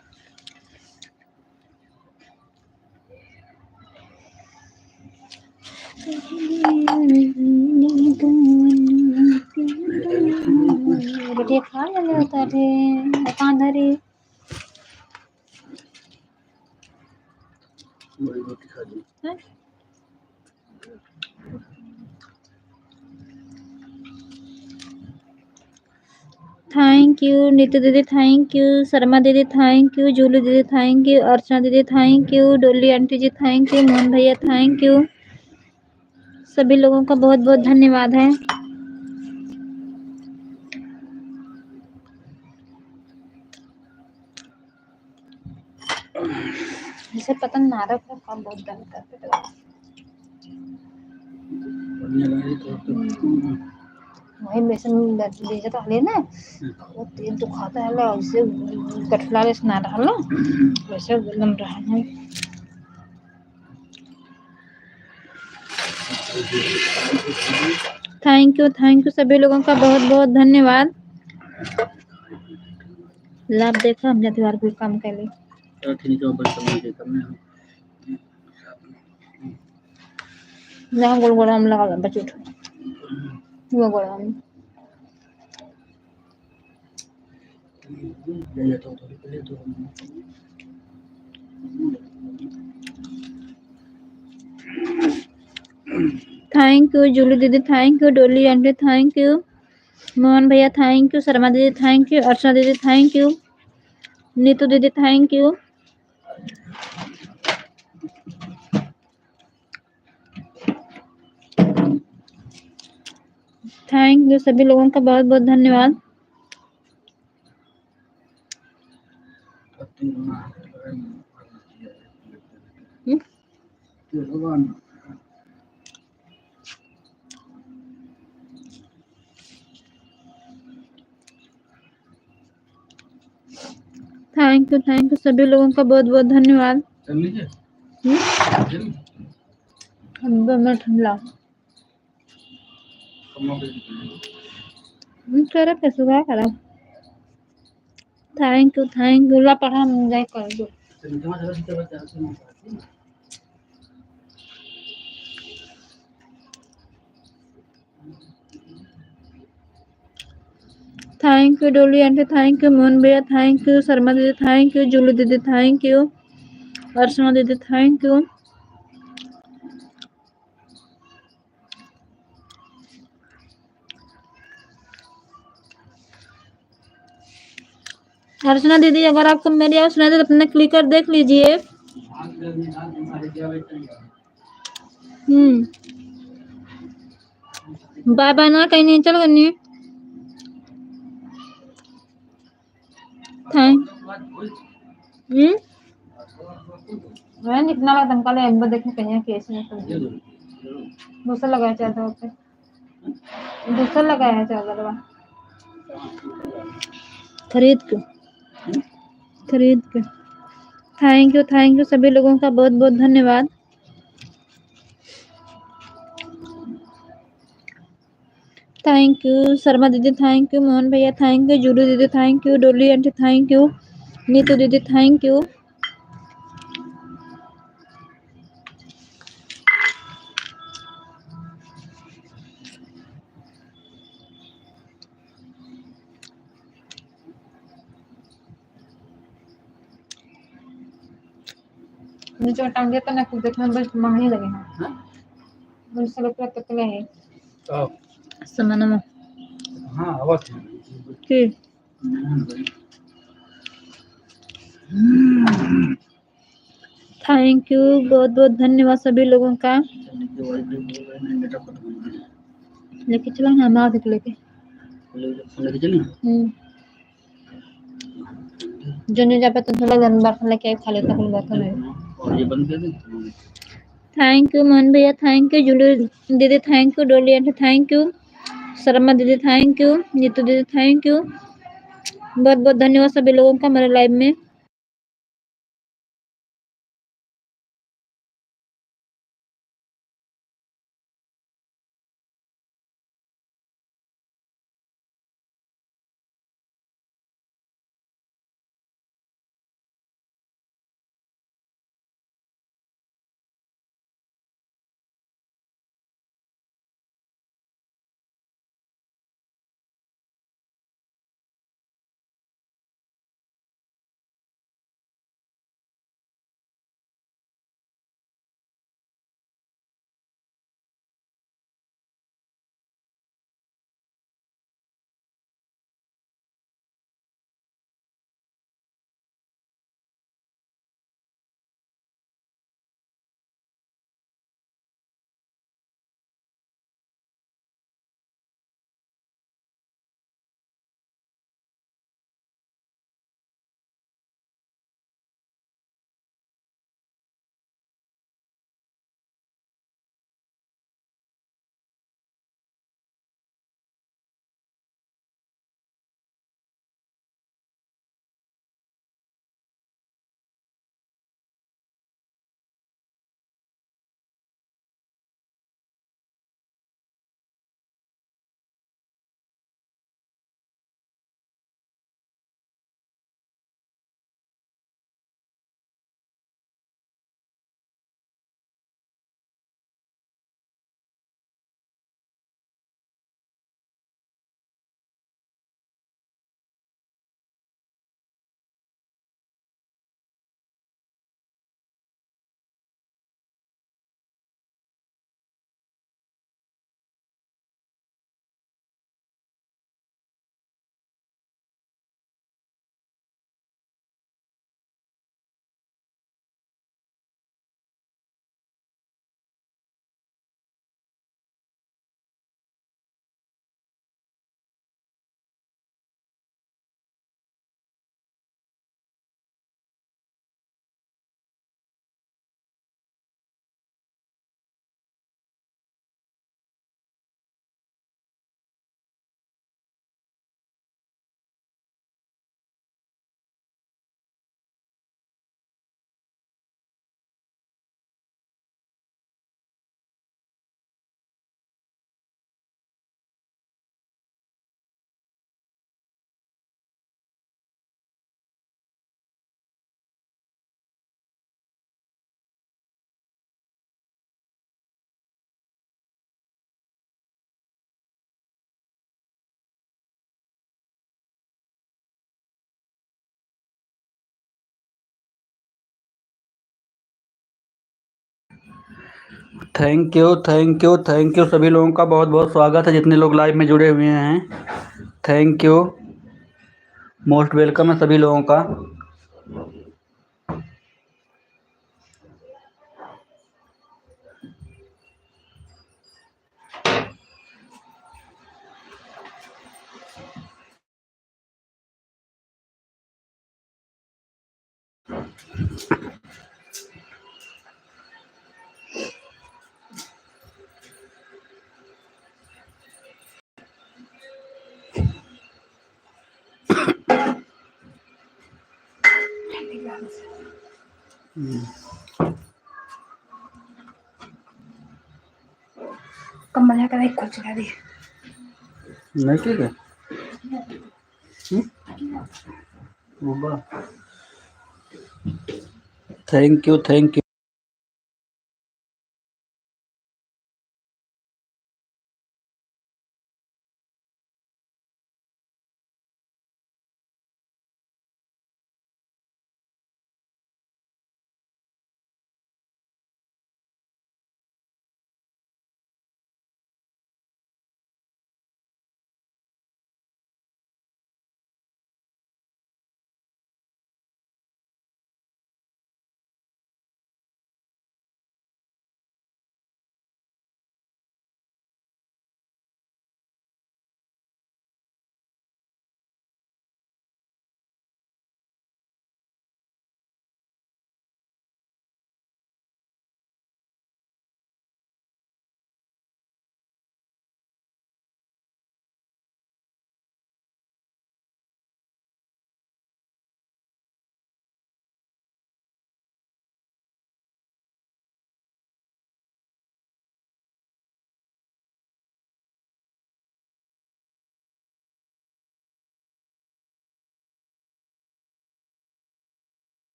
बेटे खा ले होता थे कहाँ धरे थैंक यू नीतू दीदी, थैंक यू शर्मा दीदी, थैंक यू जूली दीदी, थैंक यू अर्चना दीदी, थैंक यू डोली aunty ji, thank you Mohan भैया, थैंक यू। सभी लोगों का बहुत बहुत धन्यवाद है। जैसे पतंग नारक का काम बहुत डर करते थे वही बेसन दीजिए तो हले ना वो तेल तो खाता है ला उससे कठला ले सुना रहा ना वैसे लम रहा है। थैंक यू सभी लोगों का बहुत बहुत धन्यवाद। लाभ देखा हम त्योहार कोई काम कर ले ना गोल गोल हम लगा बच्चे वो गोल हम थैंक यू जूली दीदी, थैंक यू डोली आंटी, थैंक यू मोहन भैया, थैंक यू शर्मा दीदी, थैंक यू अर्चना दीदी, थैंक यू नीतू दीदी, थैंक यू। थैंक यू सभी लोगों का बहुत बहुत धन्यवाद। थैंक यू सभी लोगों का बहुत बहुत धन्यवाद। ठंडा करे पैसे क्या करा। थैंक यू ला पढ़ा जाए कर दो। थैंक यू डोली आंटी, थैंक यू मोहन भैया, थैंक यू शर्मा दीदी, थैंक यू जूली दीदी, थैंक यू अर्चना दीदी, थैंक यू। अर्चना दीदी अगर आपको मेरी आवाज सुनाई दे तो अपना क्लिक कर देख लीजिए। बाय बाय ना कहीं नहीं चल करनी। थैंक मैं इतना लगा तुमका ले अब देखने कहीं केस में दूसरा लगाया चादर पे दूसरा लगाया चादर खरीद के थैंक यू सभी लोगों का बहुत बहुत धन्यवाद। थैंक यू शर्मा दीदी, थैंक यू मोहन भैया, थैंक यू जूली दीदी, थैंक यू डोली आंटी, थैंक यू नीतू दीदी, थैंक यू। नीचे टांग दिया तो ना कुछ देखने में बस मांगने लगे हैं हाँ? मुझे सब पूरा पतले है हाँ, सामान में आवाज कि थैंक यू बहुत बहुत धन्यवाद सभी लोगों का लेके चलो ना माँ देख लेके चलिए जो जब तुम थोड़ा दिन बर्तन लेके खा लेता हूँ बर्तन में और ये बंद कर दें थैंक यू मोहन भैया थैंक यू जूली दीदी थैंक यू डोली आंटी थैंक यू शर्मा दीदी थैंक यू नीतू दीदी थैंक यू बहुत बहुत धन्यवाद सभी लोगों का मेरे लाइव में थैंक यू सभी लोगों का बहुत बहुत स्वागत है जितने लोग लाइव में जुड़े हुए हैं थैंक यू मोस्ट वेलकम है सभी लोगों का कम्बल का एक खोल चला दी नहीं ठीक है thank you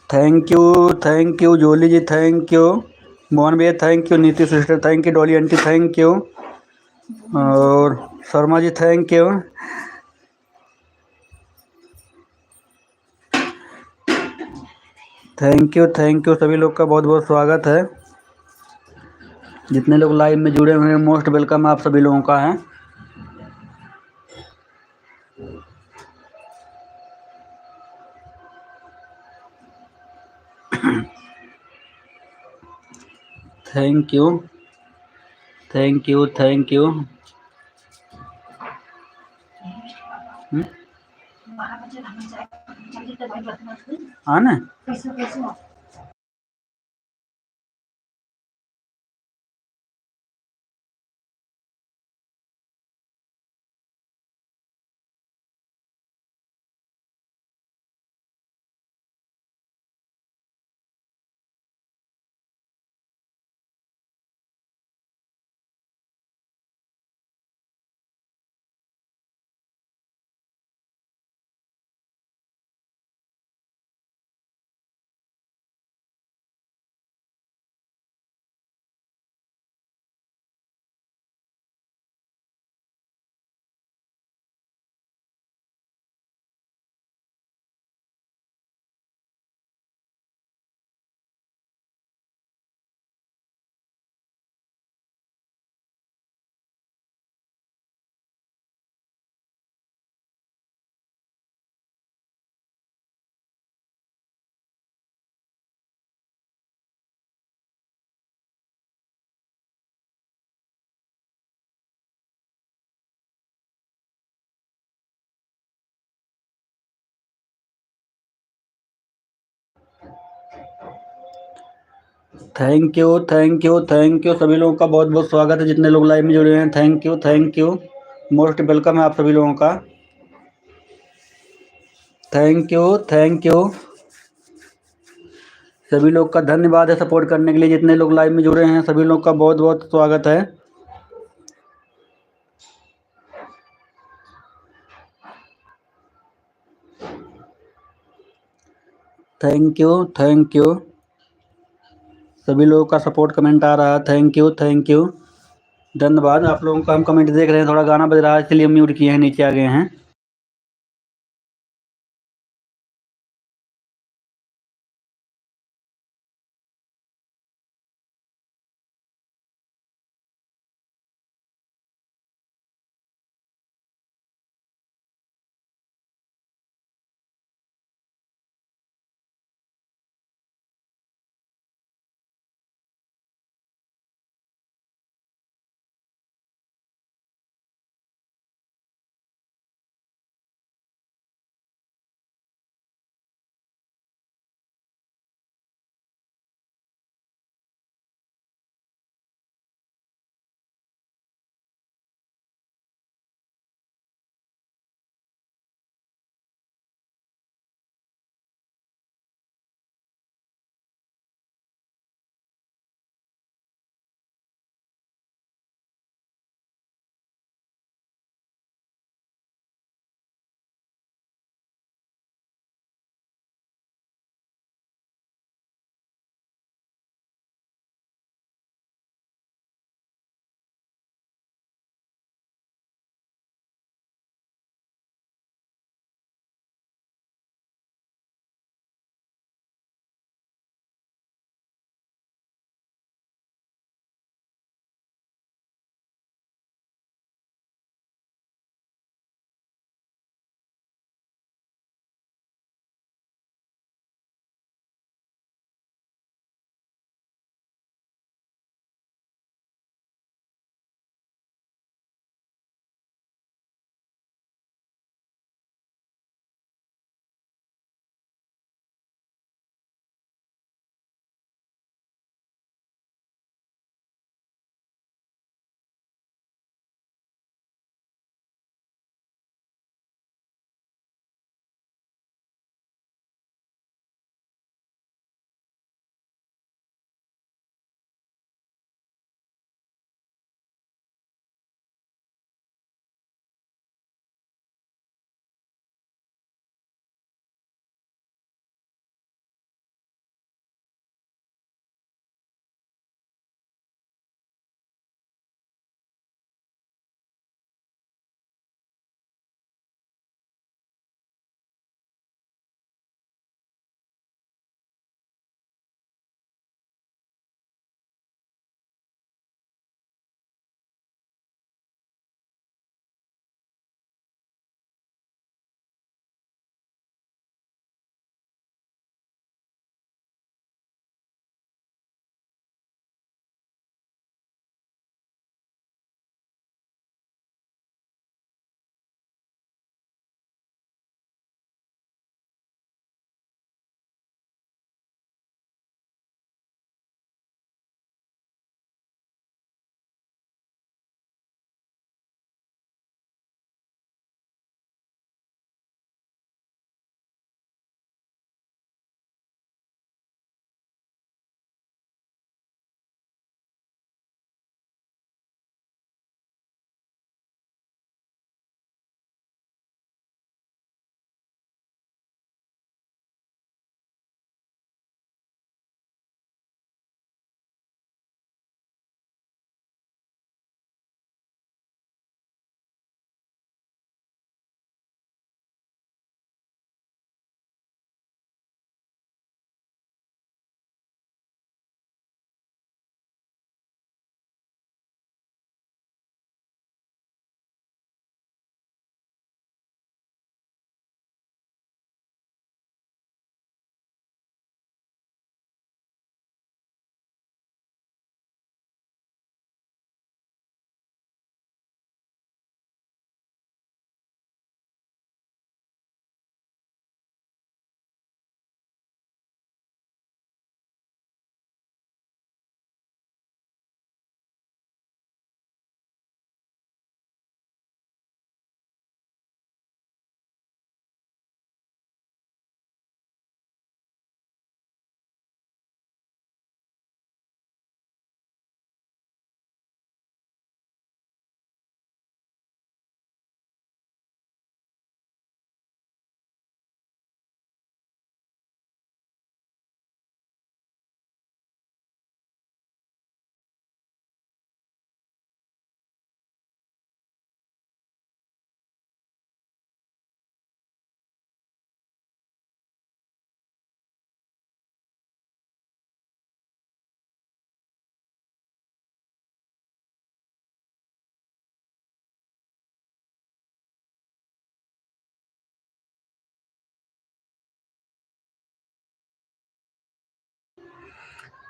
thank you Jolly ji, thank you Mohan भैया, thank you Niti sister, thank you Dolly aunty, thank you और Sharma ji, thank you. Thank you सभी लोग का बहुत बहुत स्वागत है। जितने लोग लाइव में जुड़े हुए हैं मोस्ट वेलकम आप सभी लोगों का है। Thank you thank you thank you. हाँ ना। थैंक यू सभी लोगों का बहुत बहुत स्वागत है। जितने लोग लाइव में जुड़े हैं थैंक यू मोस्ट वेलकम है आप सभी लोगों का। थैंक यू सभी लोग का धन्यवाद है सपोर्ट करने के लिए। जितने लोग लाइव में जुड़े हैं सभी लोग का बहुत बहुत स्वागत है। थैंक यू सभी लोगों का सपोर्ट कमेंट आ रहा है। थैंक यू धन्यवाद। आप लोगों का हम कमेंट देख रहे हैं, थोड़ा गाना बज रहा है इसलिए म्यूट किए हैं, नीचे आ गए हैं।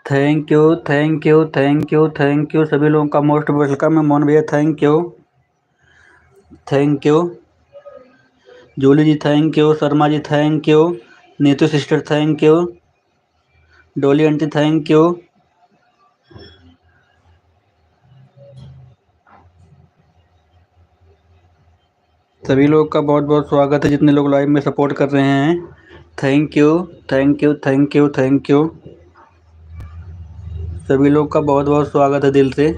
Thank you, thank you, thank you, thank you. सभी लोगों का मोस्ट वेलकम है। मोहन भैया thank you, thank you. Julie ji thank you, Sharma ji thank you, Neetu sister thank you, डोली आंटी थैंक यू। सभी लोग का बहुत बहुत स्वागत है, जितने लोग लाइव में सपोर्ट कर रहे हैं। Thank you, thank you, thank you, thank you. सभी लोग का बहुत बहुत स्वागत है दिल से।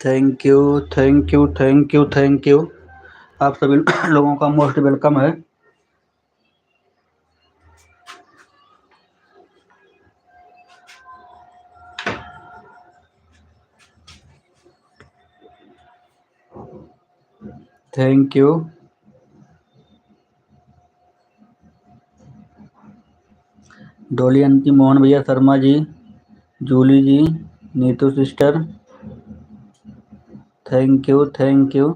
Thank you, thank you, thank you, thank you. आप सभी लोगों का मोस्ट वेलकम है। Thank you. डोली आंटी, मोहन भैया, Sharma ji, Julie ji, Neetu sister, thank you, thank you.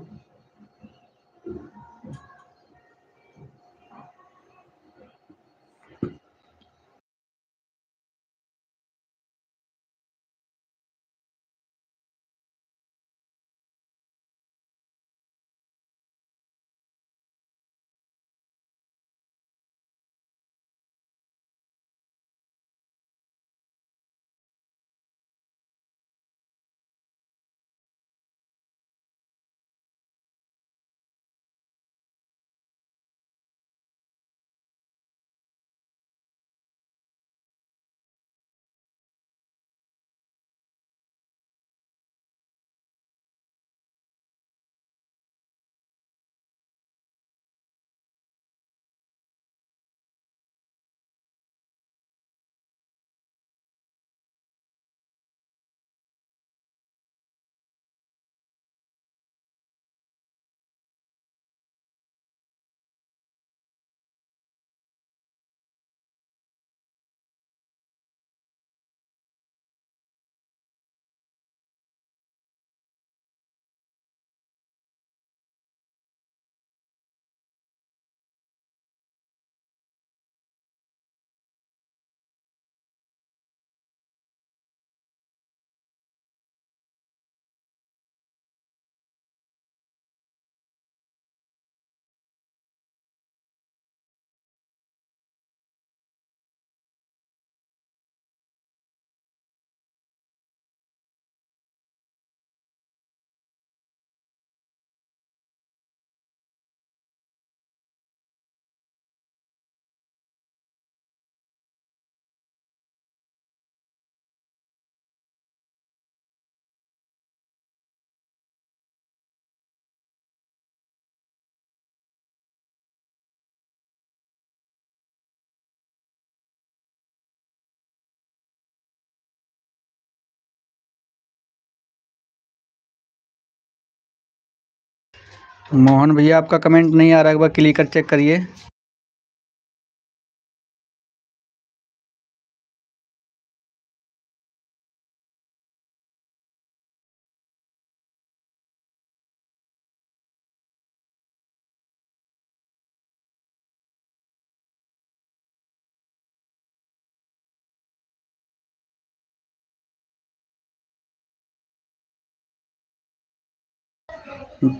Mohan भैया आपका कमेंट नहीं आ रहा है, एक बार क्लिक कर चेक करिए।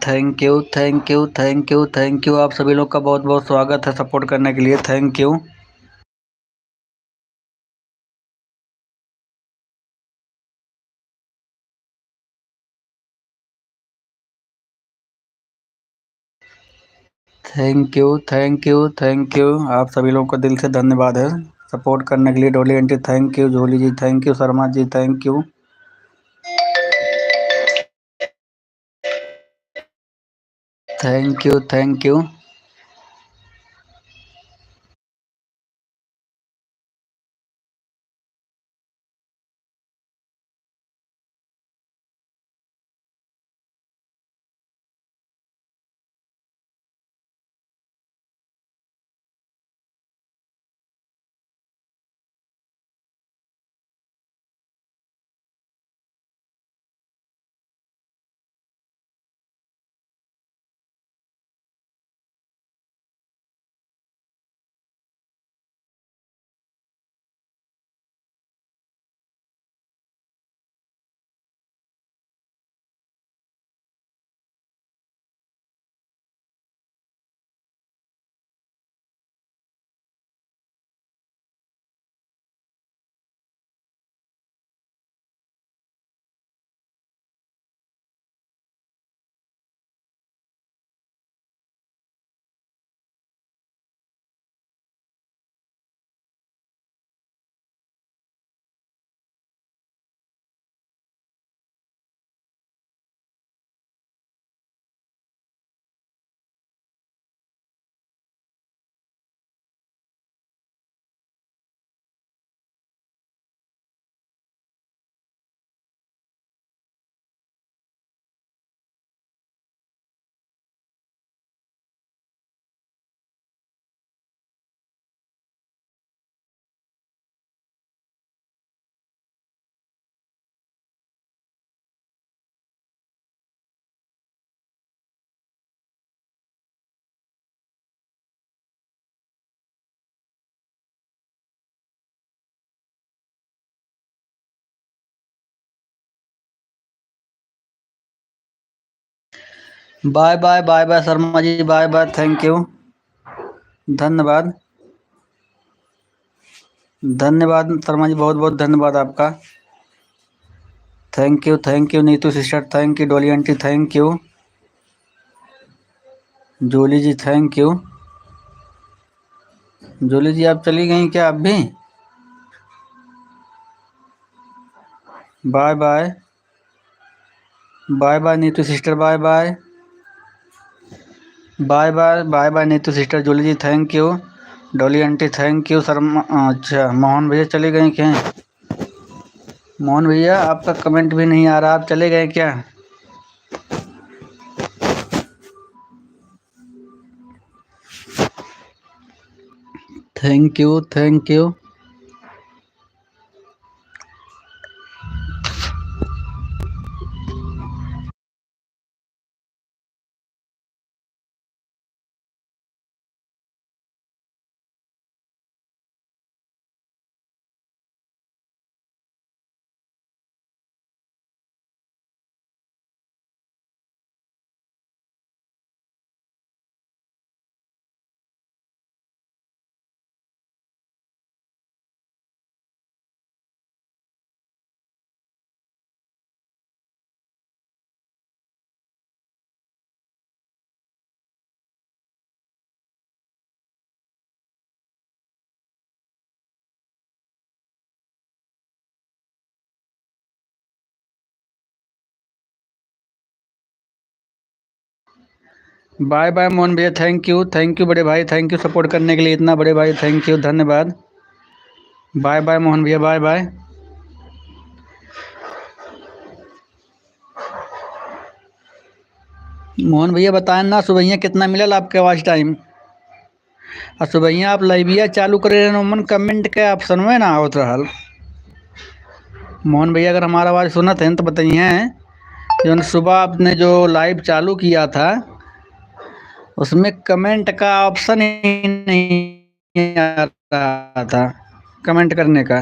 Thank you, thank you, thank you, thank you. आप सभी लोग का बहुत बहुत स्वागत है सपोर्ट करने के लिए। Thank you. Thank you, thank you, thank you. आप सभी लोगों का दिल से धन्यवाद है सपोर्ट करने के लिए। Dolly aunty thank you, Jolly ji thank you, Sharma ji thank you. Thank you, thank you. Bye bye bye bye Sharma ji, bye bye, thank you, धन्यवाद। धन्यवाद शर्मा जी, बहुत बहुत धन्यवाद आपका। Thank you Neetu sister, thank you डोली aunty, thank you Julie ji, thank you. Julie ji आप चली गई क्या अब भी? Bye bye bye bye Neetu sister, bye bye bye bye bye bye Neetu sister, Julie ji thank you, डोली आंटी थैंक यू, शर्मा अच्छा मोहन भैया चले गए क्या? मोहन भैया आपका कमेंट भी नहीं आ रहा, आप चले गए क्या? Thank you, thank you. Bye bye Mohan भैया, थैंक यू बड़े भाई, थैंक यू सपोर्ट करने के लिए इतना बड़े भाई, थैंक यू धन्यवाद। बाय बाय मोहन भैया, बाय बाय। मोहन भैया बताएं ना सुबह कितना मिलल आपके आवाज टाइम? और सुबह आप लाइविया चालू करे रहन, मन कमेंट के ऑप्शन में ना आवत रहल। मोहन भैया अगर हमारा आवाज़ सुनत हैं तो बताइए, जो सुबह आपने जो लाइव चालू किया था उसमें कमेंट का ऑप्शन ही नहीं आ रहा था, कमेंट करने का।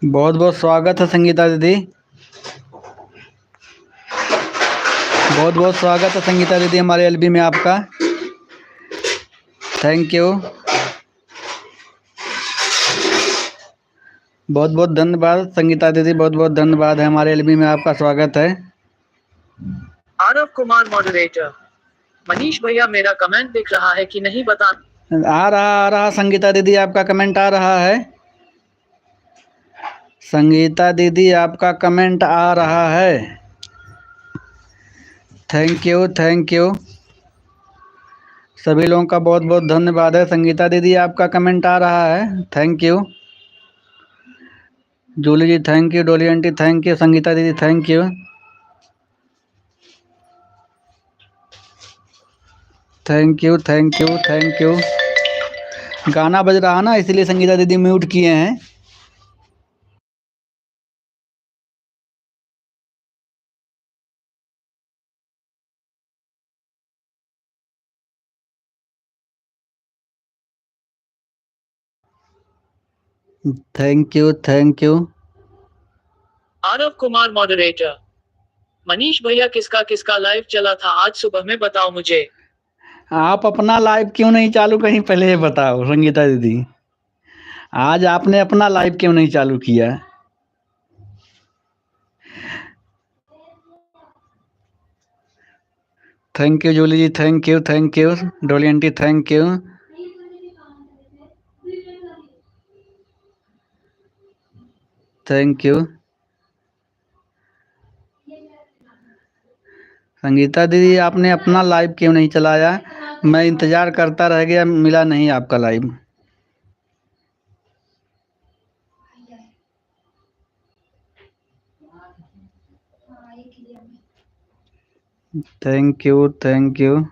बहुत बहुत स्वागत है संगीता दीदी। बहुत बहुत स्वागत है संगीता दीदी हमारे एलबी में आपका। Thank you. बहुत बहुत धन्यवाद संगीता दीदी, बहुत बहुत धन्यवाद है, हमारे एलबी में आपका स्वागत है। आरव कुमार मॉडरेटर। मनीष भैया मेरा कमेंट दिख रहा है कि नहीं बता। आ रहा संगीता दीदी आपका कमेंट आ रहा है। संगीता दीदी आपका कमेंट आ रहा है। Thank you thank you. सभी लोगों का बहुत बहुत धन्यवाद है। संगीता दीदी आपका कमेंट आ रहा है। Thank you. Julie ji thank you, डोली आंटी थैंक यू, संगीता दीदी thank you. Thank you thank you thank you. गाना बज रहा ना, इसलिए संगीता दीदी म्यूट किए हैं। Thank you thank you. Aarav Kumar moderator. Manish भैया किसका किसका लाइव चला था आज सुबह में बताओ मुझे। आप अपना लाइव क्यों नहीं चालू, कहीं पहले ये बताओ संगीता दीदी। आज आपने अपना लाइव क्यों नहीं चालू किया? Thank you Julie ji, thank you thank you. डोली aunty thank you. Thank you. Sangeeta दीदी आपने अपना लाइव क्यों नहीं चलाया? मैं इंतज़ार करता रह गया, मिला नहीं आपका live. Thank you thank you.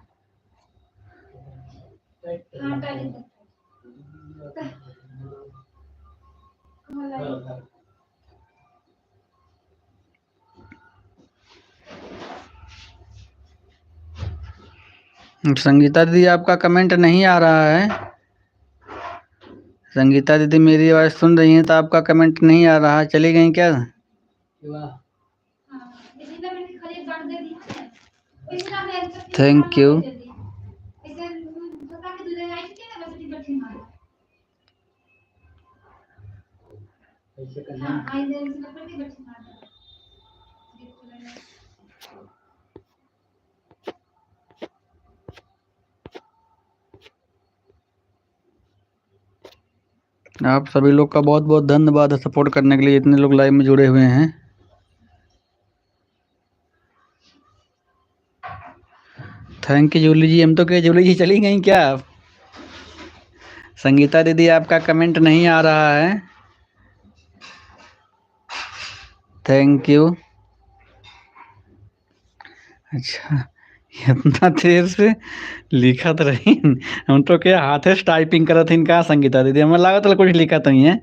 Sangeeta दीदी आपका कमेंट नहीं आ रहा है। संगीता दीदी मेरी आवाज़ सुन रही हैं तो आपका कमेंट नहीं आ रहा। चली गई क्या? Thank you. आप सभी लोग का बहुत बहुत धन्यवाद है सपोर्ट करने के लिए, इतने लोग लाइव में जुड़े हुए हैं। थैंक यू जूली जी। हम तो क्या जूली जी चली गई क्या? संगीता दीदी आपका कमेंट नहीं आ रहा है। Thank you. अच्छा, इतना देर से लिखत रही। हम तो क्या हाथे से टाइपिंग करत थी का संगीता दीदी, हमें लागत कुछ लिखत नहीं है।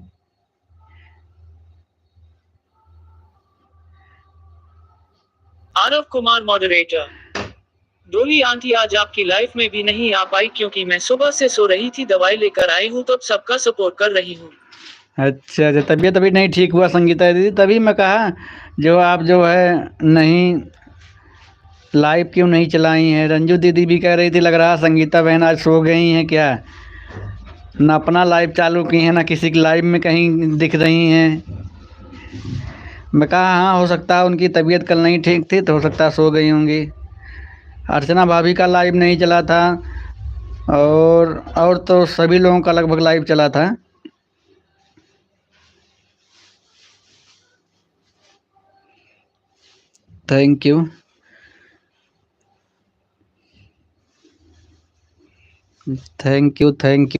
आरव कुमार मॉडरेटर। डोली आंटी आज आपकी लाइफ में भी नहीं आ पाई क्योंकि मैं सुबह से सो रही थी, दवाई लेकर आई हूँ तो सबका सपोर्ट कर रही हूँ। अच्छा अच्छा, तबीयत अभी नहीं ठीक हुआ संगीता दीदी, तभी मैं कहा जो आप जो है नहीं लाइव क्यों नहीं चलाई हैं। रंजू दीदी भी कह रही थी लग रहा संगीता बहन आज सो गई हैं क्या, ना अपना लाइव चालू की हैं ना किसी की लाइव में कहीं दिख रही हैं। मैं कहा हाँ हो सकता है उनकी तबीयत कल नहीं ठीक थी तो हो सकता है सो गई होंगी। अर्चना भाभी का लाइव नहीं चला था और तो सभी लोगों का लगभग लाइव चला था। Thank you. Thank you thank you.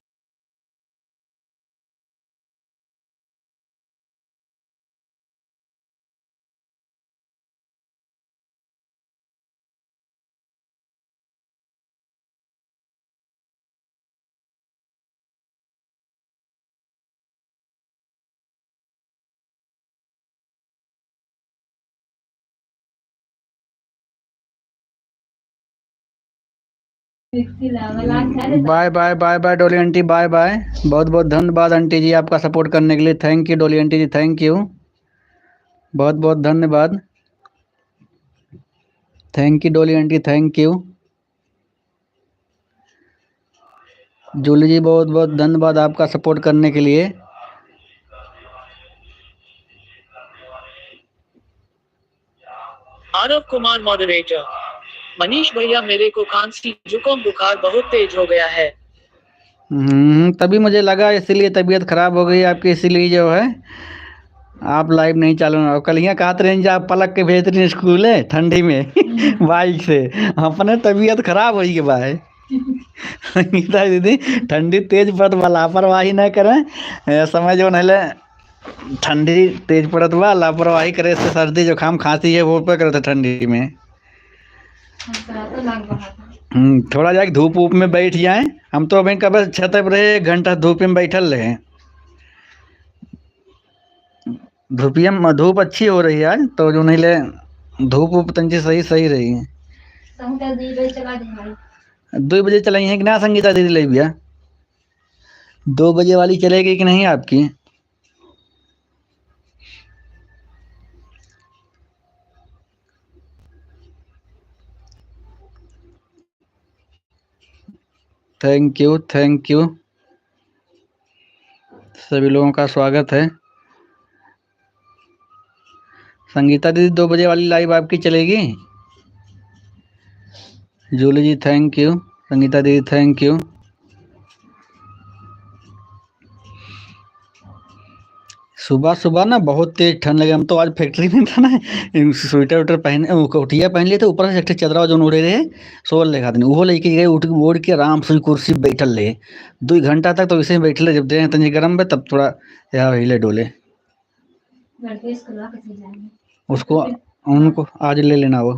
Bye bye bye bye Dolly aunty, bye bye. बहुत बहुत धन्यवाद आंटी जी आपका सपोर्ट करने के लिए। थैंक यू डोली आंटी जी, थैंक यू, बहुत बहुत धन्यवाद। थैंक यू डोली आंटी, थैंक यू। जूली जी बहुत बहुत धन्यवाद आपका सपोर्ट करने के लिए। आरव कुमार मॉडरेटर। मनीष भैया मेरे को खांसी जुकाम बुखार बहुत तेज हो गया है। तभी मुझे लगा, इसीलिए तबीयत खराब हो गई आपकी, इसीलिए जो है आप लाइव नहीं चालू ना। कल यहाँ कहा रेंज आप पलक के भेज रही स्कूल है ठंडी में बाइक से, अपने तबीयत खराब हो गई भाई। संगीता दीदी ठंडी तेज पड़त बा, लापरवाही न करें, समय जो नहले ठंडी तेज पड़त बा, लापरवाही करे से सर्दी जुकाम खांसी है वो पे करते ठंडी में। थोड़ा जाके धूप वूप में बैठ जाए। हम तो अभी कब छत पर रहे 1 घंटा धूप में बैठल रहे। धूप अच्छी हो रही है आज तो, जो नहीं ले धूप वूप तंजी सही सही रही है। 2 बजे चलाई है कि ना संगीता दीदी ले भैया? 2 बजे वाली चलेगी कि नहीं आपकी? थैंक यू, थैंक यू, सभी लोगों का स्वागत है। संगीता दीदी 2 बजे वाली लाइव आपकी चलेगी? जूली जी थैंक यू, संगीता दीदी थैंक यू। सुबह सुबह ना बहुत तेज ठंड लगे। हम तो आज फैक्ट्री में था ना, स्वेटर वेटर पहने, कोटिया पहन लिए थे, ऊपर से चदरा जो उड़े रहे सोल लेखा दिन वो लेके गए, उठ ओढ़ के आराम से कुर्सी बैठल रहे 2 घंटा तक। तो इसे ही बैठले, जब दे तंजी गर्म में तब थोड़ा यहाँ हिले डोले। उसको उनको आज ले लेना वो।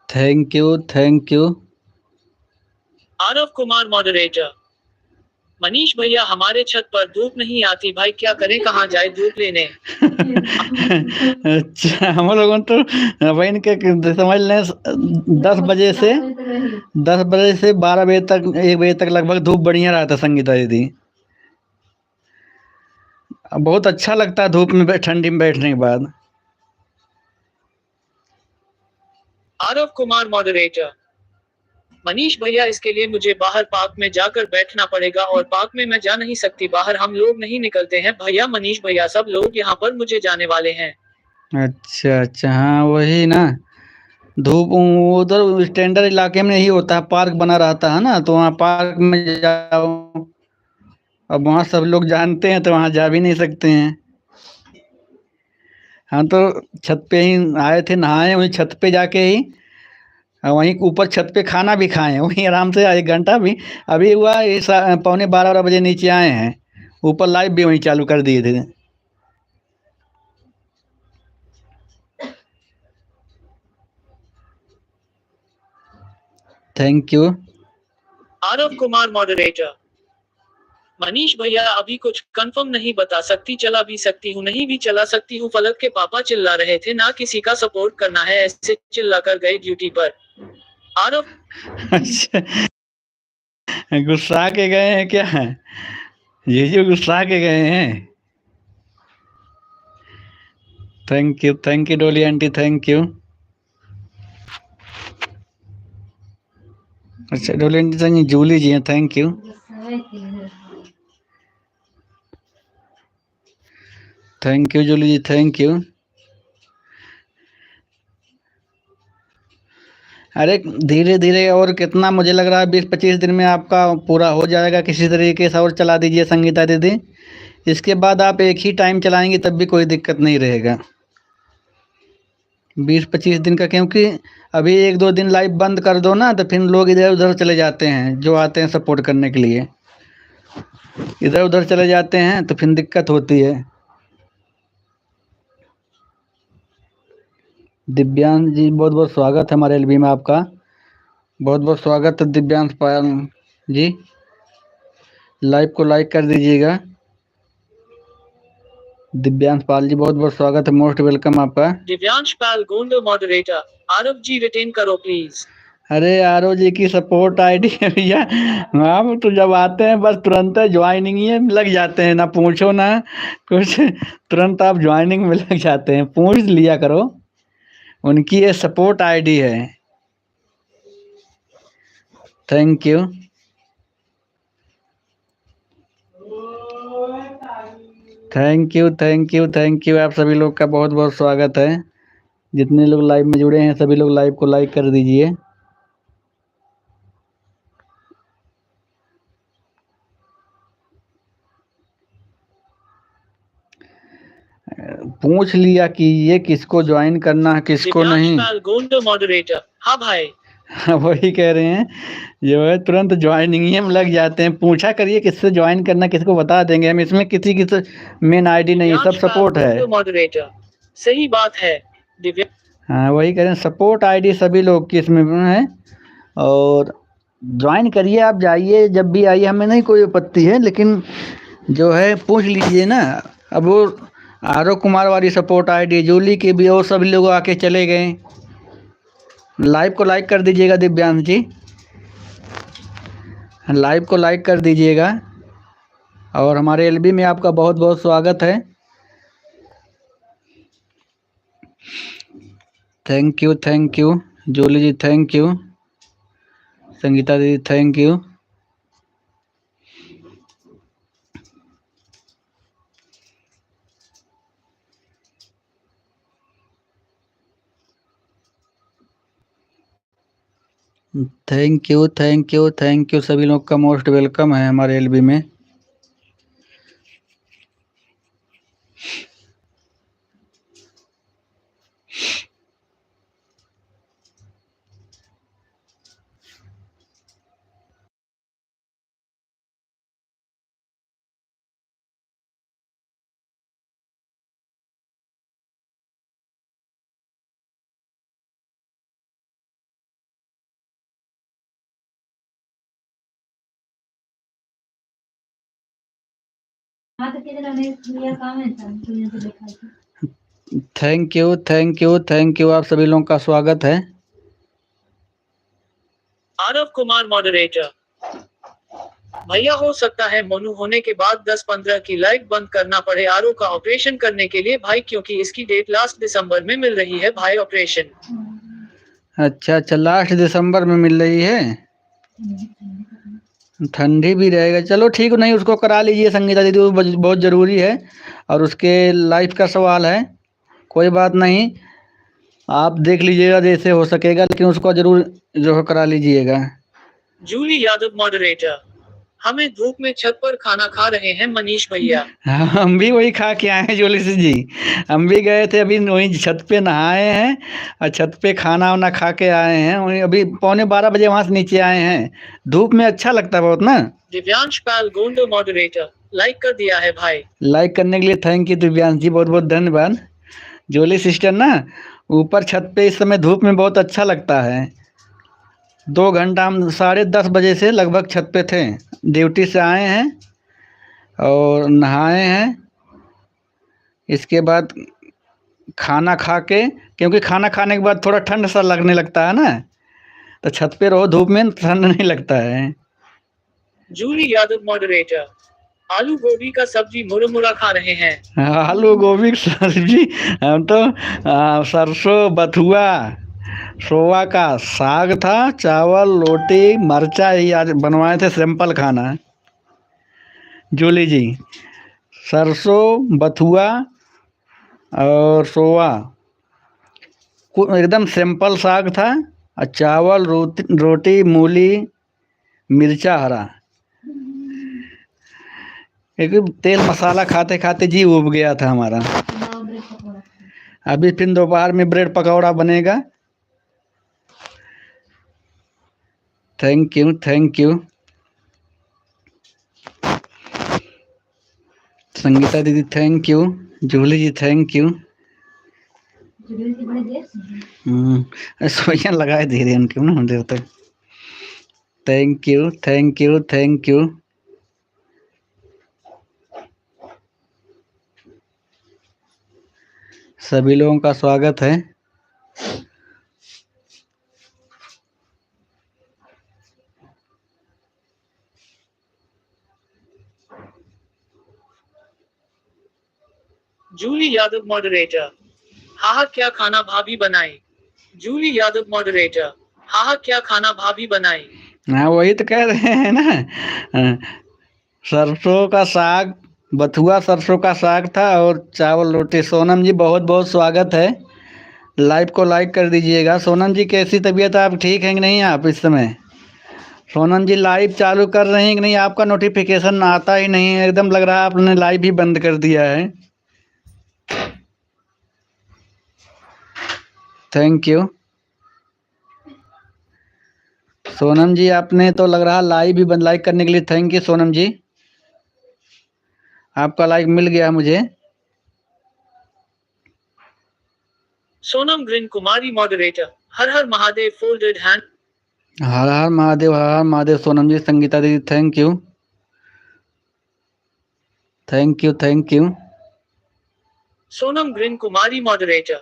Thank you, thank you. Aarav Kumar moderator. Manish भैया हमारे छत पर धूप नहीं आती भाई, क्या करें, कहाँ जाए धूप लेने। अच्छा हम लोगों तो वही के समझ लें 10 बजे से 12 बजे तक, 1 बजे तक लगभग धूप बढ़िया रहा था संगीता दीदी। बहुत अच्छा लगता है धूप में ठंडी में बैठने के बाद। आरव कुमार मॉडरेटर। मनीष भैया इसके लिए मुझे बाहर पार्क में जाकर बैठना पड़ेगा, और पार्क में मैं जा नहीं सकती, बाहर हम लोग नहीं निकलते हैं भैया। मनीष भैया सब लोग यहाँ पर मुझे जाने वाले हैं। अच्छा अच्छा, हाँ वही ना, धूप उधर स्टैंडर्ड इलाके में नहीं होता है, पार्क बना रहता है ना, तो वहाँ पार्क में जाओ। अब वहाँ सब लोग जानते हैं तो वहाँ जा भी नहीं सकते हैं। हाँ तो छत पे ही आए थे, नहाए वहीं छत पे जाके ही, वहीं ऊपर छत पे खाना भी खाए वहीं आराम से 1 घंटा भी अभी हुआ। ये 11:45 बजे नीचे आए हैं, ऊपर लाइव भी वहीं चालू कर दिए थे। Thank you. Aarav Kumar moderator. Manish भैया अभी कुछ कंफर्म नहीं बता सकती, चला भी सकती हूँ नहीं भी चला सकती हूँ। फलक के पापा चिल्ला रहे थे ना किसी का सपोर्ट करना है, ऐसे चिल्ला कर गए ड्यूटी पर। आरव अच्छा गुस्सा के गए हैं क्या? ये गुस्सा के गए हैं। थैंक यू डोली आंटी, थैंक यू। अच्छा डोली आंटी जूली जी हैं, thank you. Thank you Julie ji, thank you. अरे धीरे धीरे, और कितना मुझे लग रहा है 20-25 दिन में आपका पूरा हो जाएगा किसी तरीके से। और चला दीजिए संगीता दीदी, इसके बाद आप एक ही टाइम चलाएंगे तब भी कोई दिक्कत नहीं रहेगा। 20-25 दिन का, क्योंकि अभी 1-2 दिन लाइव बंद कर दो ना तो फिर लोग इधर उधर चले जाते हैं जो आते हैं सपोर्ट करने के लिए। इधर उधर चले जाते हैं तो फिर दिक्कत होती है। दिव्यांश जी बहुत बहुत स्वागत है हमारे एलबी में आपका, बहुत बहुत स्वागत है दिव्यांश पाल जी। लाइव को लाइक कर दीजिएगा। दिव्यांश पाल जी बहुत बहुत स्वागत है, मोस्ट वेलकम आपका। दिव्यांश पाल गोंड मॉडरेटर, आरव जी रिटेन करो प्लीज। अरे आरओ जी की सपोर्ट आईडी है भैया, हम तो जब आते हैं बस तुरंत ज्वाइनिंग ही लग जाते हैं, ना पूछो ना कुछ, तुरंत आप ज्वाइनिंग में लग जाते हैं। पूछ लिया करो, उनकी ये सपोर्ट आईडी है। Thank you. Thank you thank you thank you, आप सभी लोग का बहुत बहुत स्वागत है। जितने लोग लाइव में जुड़े हैं सभी लोग लाइव को लाइक कर दीजिए। पूछ लिया कि ये किसको ज्वाइन करना है किसको नहीं। पाल गोंड मॉडरेटर, हाँ भाई। वही कह रहे हैं, जो है तुरंत ज्वाइनिंग ही हम लग जाते हैं। पूछा करिए किससे ज्वाइन करना, किसको बता देंगे हम। इसमें किसी की मेन आईडी नहीं है, सब सपोर्ट है। मॉडरेटर, सही बात है दिव्या। हाँ वही कह रहे हैं, सपोर्ट आईडी सभी लोग की इसमें है। और ज्वाइन करिए, आप जाइए जब भी आइए, हमें नहीं कोई आपत्ति है, लेकिन जो है पूछ लीजिए ना। अब वो आरव कुमार वाली सपोर्ट आईडी, जूली की भी, और सभी लोग आके चले गए। लाइव को लाइक कर दीजिएगा दिव्यांश जी, लाइव को लाइक कर दीजिएगा। और हमारे एलबी में आपका बहुत बहुत स्वागत है। Thank you Julie ji, thank you Sangeeta दीदी, थैंक यू। थैंक यू सभी लोग का मोस्ट वेलकम है हमारे एलबी में। थैंक यू आप सभी लोगों का स्वागत है। आरव कुमार मॉडरेटर, भैया हो सकता है मोनू होने के बाद 10-15 की लाइव बंद करना पड़े आरओ का ऑपरेशन करने के लिए भाई, क्योंकि इसकी डेट लास्ट दिसंबर में मिल रही है भाई ऑपरेशन। अच्छा लास्ट दिसंबर में मिल रही है, ठंडी भी रहेगा। चलो ठीक, नहीं उसको करा लीजिए संगीता दीदी, वो बहुत ज़रूरी है और उसके लाइफ का सवाल है। कोई बात नहीं, आप देख लीजिएगा जैसे हो सकेगा, लेकिन उसको जरूर जो है करा लीजिएगा। जूली यादव मॉडरेटर, हमें धूप में छत पर खाना खा रहे हैं मनीष भैया। हम भी वही खा के आए हैं जोली से जी, हम भी गए थे अभी वही छत पे नहाए हैं और छत पे खाना वाना खा के आए हैं। वही अभी 11:15 वहाँ से नीचे आए हैं। धूप में अच्छा लगता है बहुत ना। दिव्यांश पाल गोंडो मॉडरेटर, लाइक कर दिया है भाई। लाइक करने के लिए थैंक यू दिव्यांश जी, बहुत बहुत धन्यवाद। जोली सिस्टर ना, ऊपर छत पे इस समय धूप में बहुत अच्छा लगता है। 2 घंटा हम 10:30 बजे से लगभग छत पे थे, ड्यूटी से आए हैं और नहाए हैं। इसके बाद खाना खा के, क्योंकि खाना खाने के बाद थोड़ा ठंड सा लगने लगता है ना, तो छत पे रहो धूप में ठंड नहीं लगता है। जूली यादव मॉडरेटर, आलू गोभी का सब्जी मुरमुरा खा रहे हैं। आलू गोभी की सब्जी, हम तो सरसों बथुआ सोवा का साग था, चावल रोटी मरचा ही आज बनवाए थे, सिंपल खाना। जूली जी, सरसों बथुआ और सोवा, एकदम सिंपल साग था, और चावल रोटी मूली मिर्चा हरा। क्योंकि तेल मसाला खाते खाते जी उब गया था हमारा। अभी फिर दोपहर में ब्रेड पकौड़ा बनेगा। थैंक यू संगीता दीदी thank you, Julie ji thank you. सोया लगाए दे रहे उनके ना देर तक। Thank you thank you thank you. सभी लोगों का स्वागत है। जूली यादव मॉडरेटर, हाँ क्या खाना भाभी बनाई। जूली यादव मॉडरेटर, हाँ क्या खाना भाभी बनाई। हाँ वही तो कह रहे हैं ना। सरसों का साग, बथुआ सरसों का साग था और चावल रोटी। सोनम जी बहुत बहुत स्वागत है। लाइव को लाइक कर दीजिएगा। सोनम जी कैसी तबीयत, आप ठीक हैं कि नहीं आप इस समय? सोनम जी लाइव चालू कर रही हैं कि नहीं? आपका नोटिफिकेशन आता ही नहीं है, एकदम लग रहा है आपने लाइव ही बंद कर दिया है। थैंक यू सोनम जी, आपने तो लग रहा लाइव ही बंद। लाइक करने के लिए थैंक यू सोनम जी, आपका लाइक मिल गया मुझे। सोनम ग्रीन कुमारी मॉडरेटर, हर हर महादेव फोल्डेड हैंड। हर हर महादेव, हर हर महादेव सोनम जी। संगीता दीदी thank you thank you thank you. Sonam green Kumari moderator,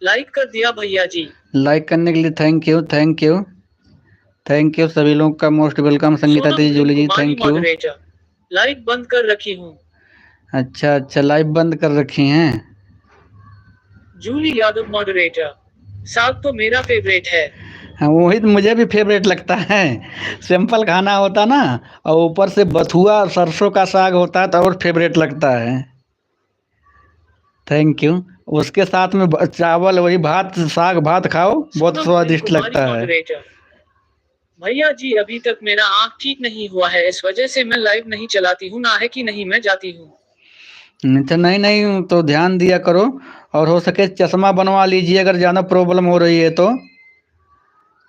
like कर दिया भैया जी। लाइक करने के लिए thank you thank you thank you. सभी लोगों का मोस्ट वेलकम। संगीता सोनम दीदी, green Julie ji Kumari thank you. Moderator, like बंद कर रखी हूँ। अच्छा अच्छा, लाइव बंद कर रखी हैं। जूली यादव मॉडरेटर, साग तो मेरा फेवरेट है। हाँ वही तो मुझे भी फेवरेट लगता है। सिंपल खाना होता ना, और ऊपर से बथुआ सरसों का साग होता है तो और फेवरेट लगता है। Thank you. उसके साथ में चावल, वही भात, साग भात खाओ, बहुत सोनम ग्रीन स्वादिष्ट कुमारी लगता है। मॉडरेटर, भैया जी अभी तक मेरा आंख ठीक नहीं हुआ है, इस वजह से मैं लाइव नहीं चलाती हूँ, ना है कि नहीं मैं जाती हूँ। अच्छा नहीं नहीं, तो ध्यान दिया करो, और हो सके चश्मा बनवा लीजिए अगर ज़्यादा प्रॉब्लम हो रही है तो।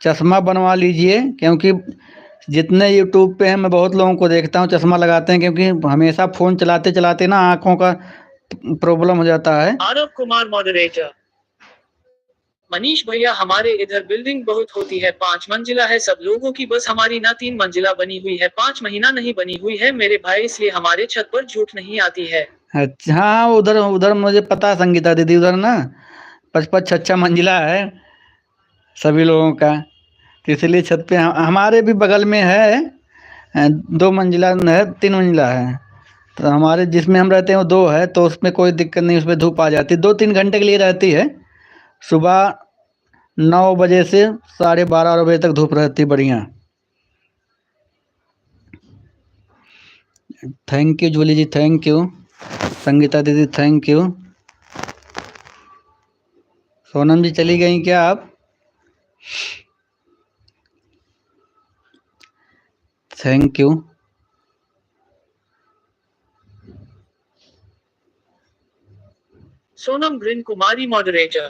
चश्मा बनवा लीजिए, क्योंकि जितने यूट्यूब पे हैं मैं बहुत लोगों को देखता हूँ चश्मा लगाते हैं, क्योंकि हमेशा फ़ोन चलाते चलाते ना आँखों का प्रॉब्लम हो जाता है। आरव कुमार मॉडरेटर, मनीष भैया हमारे इधर बिल्डिंग बहुत होती है, 5 मंजिला है सब लोगों की, बस हमारी ना 3 मंजिला बनी हुई है, 5 महीना नहीं बनी हुई है मेरे भाई, इसलिए हमारे छत पर झूठ नहीं आती है। अच्छा हाँ, उधर उधर मुझे पता है संगीता दीदी, उधर ना 5-5 6-6 मंजिला है सभी लोगों का, तो इसलिए छत पे हमारे भी बगल में है 2 मंजिला है, 3 मंजिला है। तो हमारे जिसमें हम रहते हैं वो 2 है, तो उसमें कोई दिक्कत नहीं, उसमें धूप आ जाती है 2-3 घंटे के लिए रहती है। सुबह 9 बजे से 12:30 बजे तक धूप रहती बढ़िया। Thank you Julie ji thank you. Sangeeta दीदी थैंक यू। सोनम जी चली गई क्या आप? Thank you. Sonam green Kumari moderator,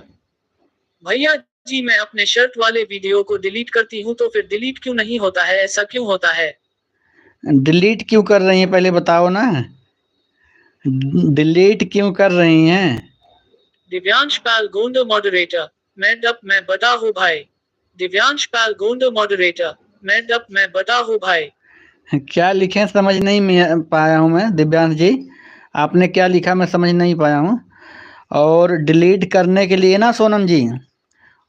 भैया जी मैं अपने शर्ट वाले वीडियो को डिलीट करती हूँ तो फिर डिलीट क्यों नहीं होता है, ऐसा क्यों होता है? डिलीट क्यों कर रही हैं पहले बताओ ना, डिलीट क्यों कर रही हैं? दिव्यांश पाल गोंड मॉडरेटर, मैं बता हूँ भाई। दिव्यांश पाल गोंड मॉडरेटर, मैं बता हूँ भाई। क्या लिखे समझ नहीं पाया हूँ मैं दिव्यांश जी, आपने क्या लिखा मैं समझ नहीं पाया हूँ। और डिलीट करने के लिए ना सोनम जी,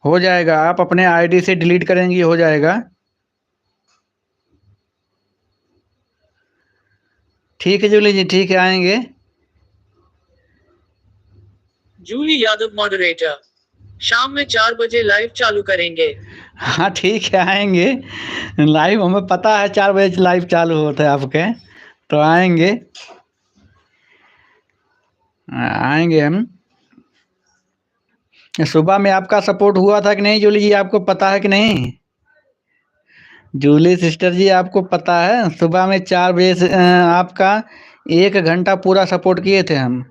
हो जाएगा, आप अपने आईडी से डिलीट करेंगी हो जाएगा। ठीक है जूली जी, ठीक है आएंगे। जूली यादव मॉडरेटर, शाम में 4 बजे लाइव चालू करेंगे। हाँ ठीक है आएंगे लाइव, हमें पता है 4 बजे लाइव चालू होता है आपके, तो आएंगे आएंगे हम। सुबह में आपका सपोर्ट हुआ था कि नहीं जूली जी, आपको पता है कि नहीं? जूली सिस्टर जी आपको पता है, सुबह में 4 बजे से आपका 1 घंटा पूरा सपोर्ट किए थे हम।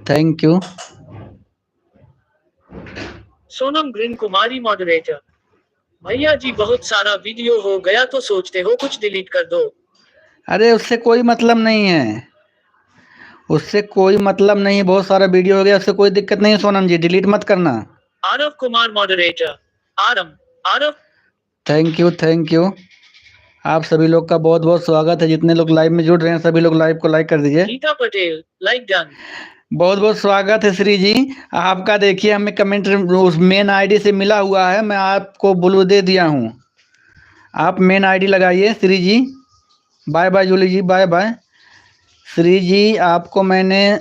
Thank you. Sonam green Kumari moderator, भैया जी बहुत सारा वीडियो हो गया तो सोचते हो कुछ डिलीट कर दो। अरे उससे कोई मतलब नहीं है, उससे कोई मतलब नहीं है, बहुत सारा वीडियो हो गया, उससे कोई दिक्कत नहीं है सोनम जी, डिलीट मत करना। आरव कुमार मॉडरेटर। आरम Aarav. Thank you, thank you. आप सभी लोग का बहुत बहुत स्वागत है, जितने लोग लाइव में जुड़ रहे हैं सभी लोग लाइव को लाइक कर दीजिए। Geeta Patel like done. बहुत बहुत स्वागत है श्री जी आपका। देखिए हमें कमेंट उस मेन आईडी से मिला हुआ है, मैं आपको ब्लू दे दिया हूँ। आप मेन आईडी लगाइए श्री जी। बाय बाय जूली जी, बाय बाय। श्री जी आपको मैंने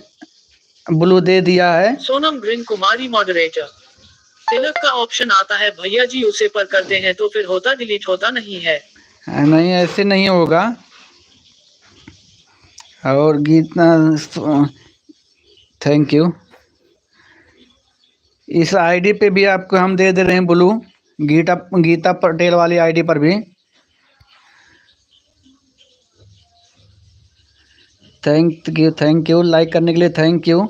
ब्लू दे दिया है। Sonam green Kumari moderator. तिलक का ऑप्शन आता है भैया जी, उसे पर करते हैं तो फिर होता डिलीट होता नहीं है। नहीं ऐसे नहीं होगा। और गीता, थैंक यू। इस आईडी पे भी आपको हम दे दे रहे हैं ब्लू, गीता गीता पटेल वाली आईडी पर भी। थैंक यू लाइक करने के लिए, थैंक यू।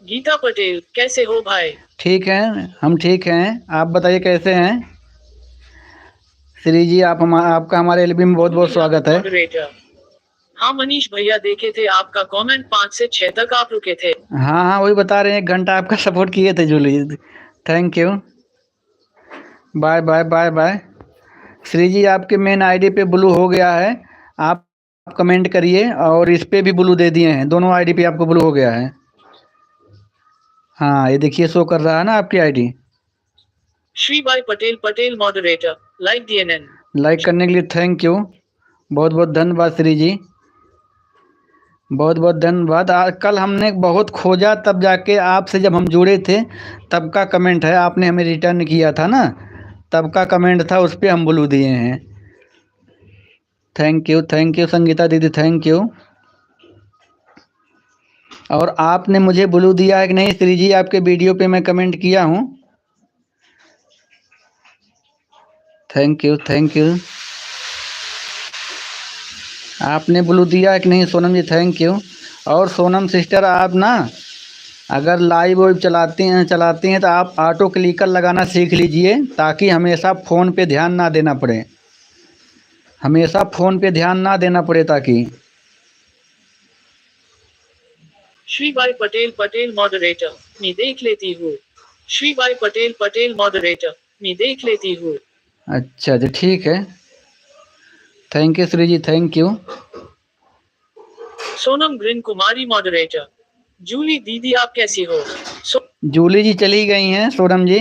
गीता पटेल कैसे हो भाई? ठीक है, हम ठीक हैं, आप बताइए कैसे हैं। श्री जी आपका हमारे एलबी में बहुत बहुत स्वागत है। मॉडरेटर। हाँ मनीष भैया देखे थे आपका कमेंट, 5 से 6 तक आप रुके थे। हाँ हाँ वही बता रहे हैं, 1 घंटा आपका सपोर्ट किए थे Julie. Thank you, bye bye bye bye. Shri ji आपके मेन आईडी पे ब्लू हो गया है, आप कमेंट करिए, और इस पे भी ब्लू दे दिए हैं, दोनों आईडी पे आपको ब्लू हो गया है। हाँ ये देखिए शो कर रहा है ना आपकी आईडी। श्री भाई Patel Patel moderator like DNN. Like करने के लिए थैंक यू, बहुत बहुत धन्यवाद श्री जी, बहुत बहुत धन्यवाद। कल हमने बहुत खोजा, तब जाके आपसे जब हम जुड़े थे तब का कमेंट है, आपने हमें रिटर्न किया था ना, तब का कमेंट था, उस पर हम ब्लू दिए हैं। थैंक यू संगीता दीदी, थैंक यू। और आपने मुझे ब्लू दिया है कि नहीं श्री जी, आपके वीडियो पे मैं कमेंट किया हूँ। Thank you. आपने ब्लू दिया है कि नहीं सोनम जी, थैंक यू। और सोनम सिस्टर आप ना अगर लाइव वाइव चलाती हैं तो आप ऑटो क्लिकर लगाना सीख लीजिए, ताकि हमेशा फ़ोन पे ध्यान ना देना पड़े, हमेशा फ़ोन पे ध्यान ना देना पड़े ताकि। श्री भाई पटेल पटेल मॉडरेटर मैं देख लेती हूँ। श्री भाई पटेल पटेल मॉडरेटर मैं देख लेती हूँ। अच्छा जी ठीक है, thank you Shri ji, thank you. Sonam green Kumari moderator. Julie दीदी आप कैसी हो? जूली जी चली गई हैं सोनम जी,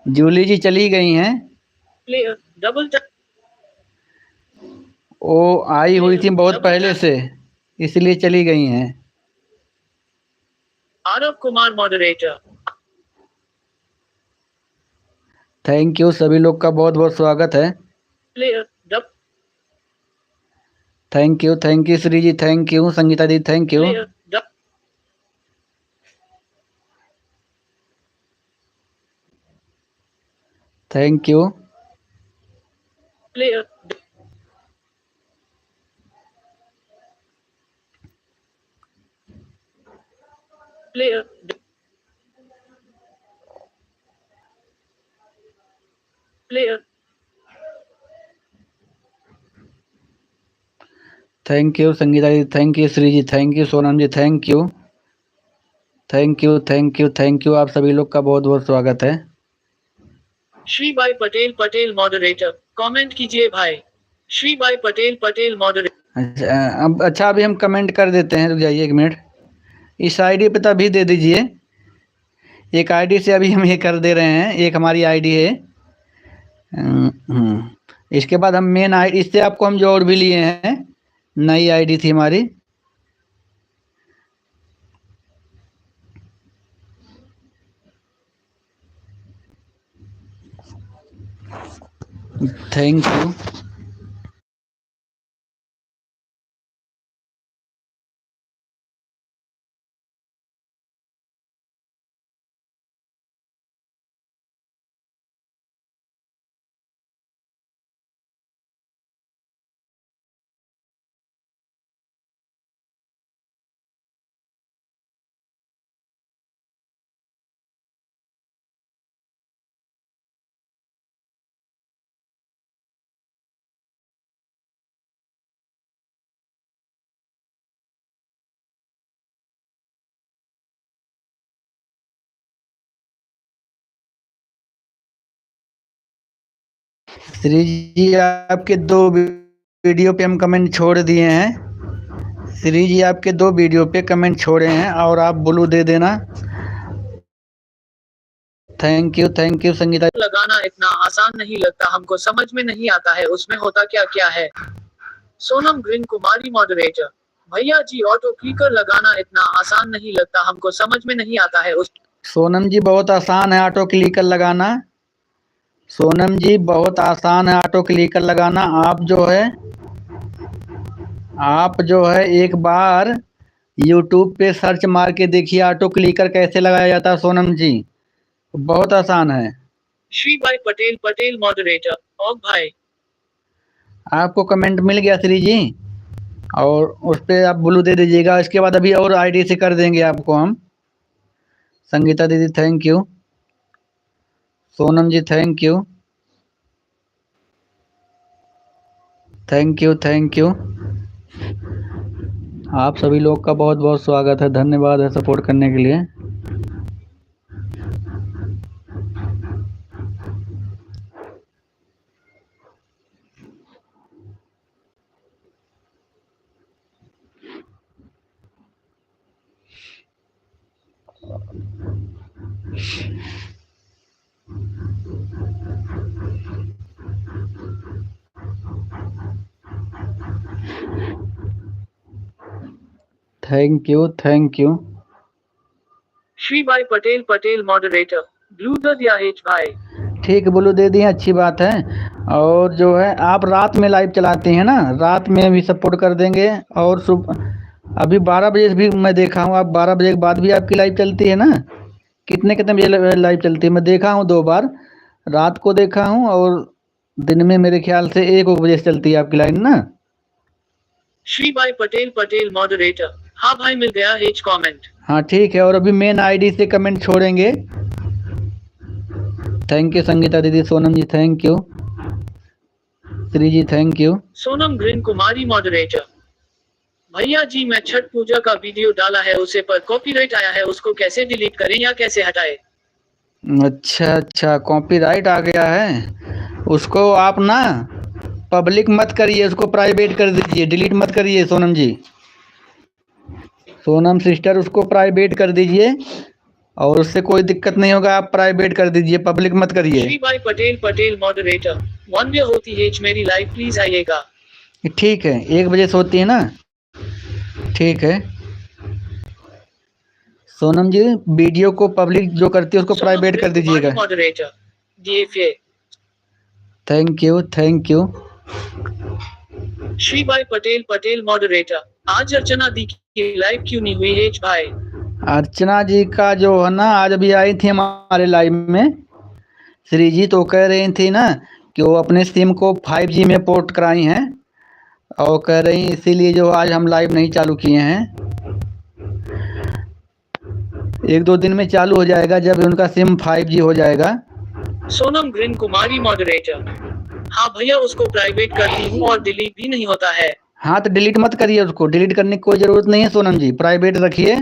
जूली जी चली गई हैं। Player double tap. वो आई हुई थी बहुत पहले से, इसलिए चली गई हैं। Aarav Kumar moderator. Thank you, सभी लोग का बहुत बहुत स्वागत है। Player dub. Thank you Shri ji, thank you Sangeeta दी, thank you. Player dub. Thank you. Player player player. Thank you Sangeeta ji, thank you Shri ji, thank you Sonam ji, thank you. Thank you, आप सभी लोग का बहुत बहुत स्वागत है। श्री भाई पटेल पटेल मॉडरेटर कमेंट कीजिए भाई। श्री भाई पटेल पटेल मॉडरेटर। अच्छा अभी हम कमेंट कर देते हैं, रुक जाइए 1 मिनट। इस आईडी पे तो अभी दे दीजिए, एक आईडी से अभी हम ये कर दे रहे हैं, एक हमारी आईडी है। इसके बाद हम मेन आईडी, इससे आपको हम जोड़ भी लिए हैं, नई आईडी थी हमारी। Thank you. श्री जी आपके 2 वीडियो पे हम कमेंट छोड़ दिए हैं। श्री जी आपके 2 वीडियो पे कमेंट छोड़े हैं और आप ब्लू दे देना। Thank you Sangeeta. लगाना इतना आसान नहीं लगता, हमको समझ में नहीं आता है उसमें होता क्या क्या है। Sonam green Kumari moderator. भैया जी ऑटो क्लिकर लगाना इतना आसान नहीं लगता, हमको समझ में नहीं आता है उस सोनम जी बहुत आसान है ऑटो क्लिकर लगाना। सोनम जी बहुत आसान है ऑटो क्लिकर लगाना। आप जो है एक बार यूट्यूब पे सर्च मार के देखिए ऑटो क्लिकर कैसे लगाया जाता है सोनम जी। बहुत आसान है। श्री भाई पटेल पटेल मॉडरेटर। और भाई आपको कमेंट मिल गया श्री जी और उस पे आप ब्लू दे दीजिएगा। इसके बाद अभी और आईडी से कर देंगे आपको हम। संगीता दीदी thank you. Sonam ji thank you. Thank you. आप सभी लोग का बहुत बहुत स्वागत है। धन्यवाद है सपोर्ट करने के लिए। Thank you. श्री भाई पटेल पटेल मॉडरेटर। ब्लू द दिया एच भाई। ठीक है ब्लू दे दिए, अच्छी बात है। और जो है आप रात में लाइव चलाते हैं ना, रात में भी सपोर्ट कर देंगे। और सुबह अभी 12 बजे भी मैं देखा हूँ, आप 12 बजे के बाद भी आपकी लाइव चलती है ना। कितने कितने बजे लाइव चलती है? मैं देखा हूँ 2 बार, रात को देखा हूँ और दिन में मेरे ख्याल से 1 बजे से चलती है आपकी लाइन ना। श्री भाई पटेल पटेल मॉडरेटर। हाँ भाई मिल गया एच कमेंट। हाँ ठीक है। और अभी मेन आईडी से कमेंट छोड़ेंगे। थैंक यू संगीता दीदी। Sonam ji thank you. Shri ji thank you. Sonam green Kumari moderator. भैया जी मैं छठ पूजा का वीडियो डाला है, उसे पर कॉपीराइट आया है, उसको कैसे डिलीट करें या कैसे हटाएं? अच्छा कॉपीराइट आ गया है। उसको आप ना पब्लिक मत करिए, उसको प्राइवेट कर दीजिए, डिलीट मत करिए सोनम जी। सोनम सिस्टर उसको प्राइवेट कर दीजिए और उससे कोई दिक्कत नहीं होगा। आप प्राइवेट कर दीजिए, पब्लिक मत करिए। श्री भाई पटेल पटेल मॉडरेटर। 1 बजे होती है मेरी लाइव, प्लीज आइएगा। ठीक है 1 बजे से होती है ना। ठीक है सोनम जी, वीडियो को पब्लिक जो करती है उसको प्राइवेट कर दीजिएगा। Moderator DFA. Thank you. Shri भाई पटेल पटेल मॉडरेटर। आज अर्चना दी की लाइव क्यों नहीं हुई एच भाई? अर्चना जी का जो है ना, आज अभी आई थी हमारे लाइव में। श्री जी तो कह रही थी ना कि वो अपने सिम को 5G में पोर्ट कराई हैं और कह रही इसीलिए जो आज हम लाइव नहीं चालू किए हैं। 1-2 दिन में चालू हो जाएगा जब उनका सिम 5G हो जाएगा। Sonam green Kumari moderator. हाँ भैया उसको प्राइवेट कर दी हूँ और डिलीट भी नहीं होता है। हाँ तो डिलीट मत करिए, उसको डिलीट करने की कोई ज़रूरत नहीं है सोनम जी, प्राइवेट रखिए,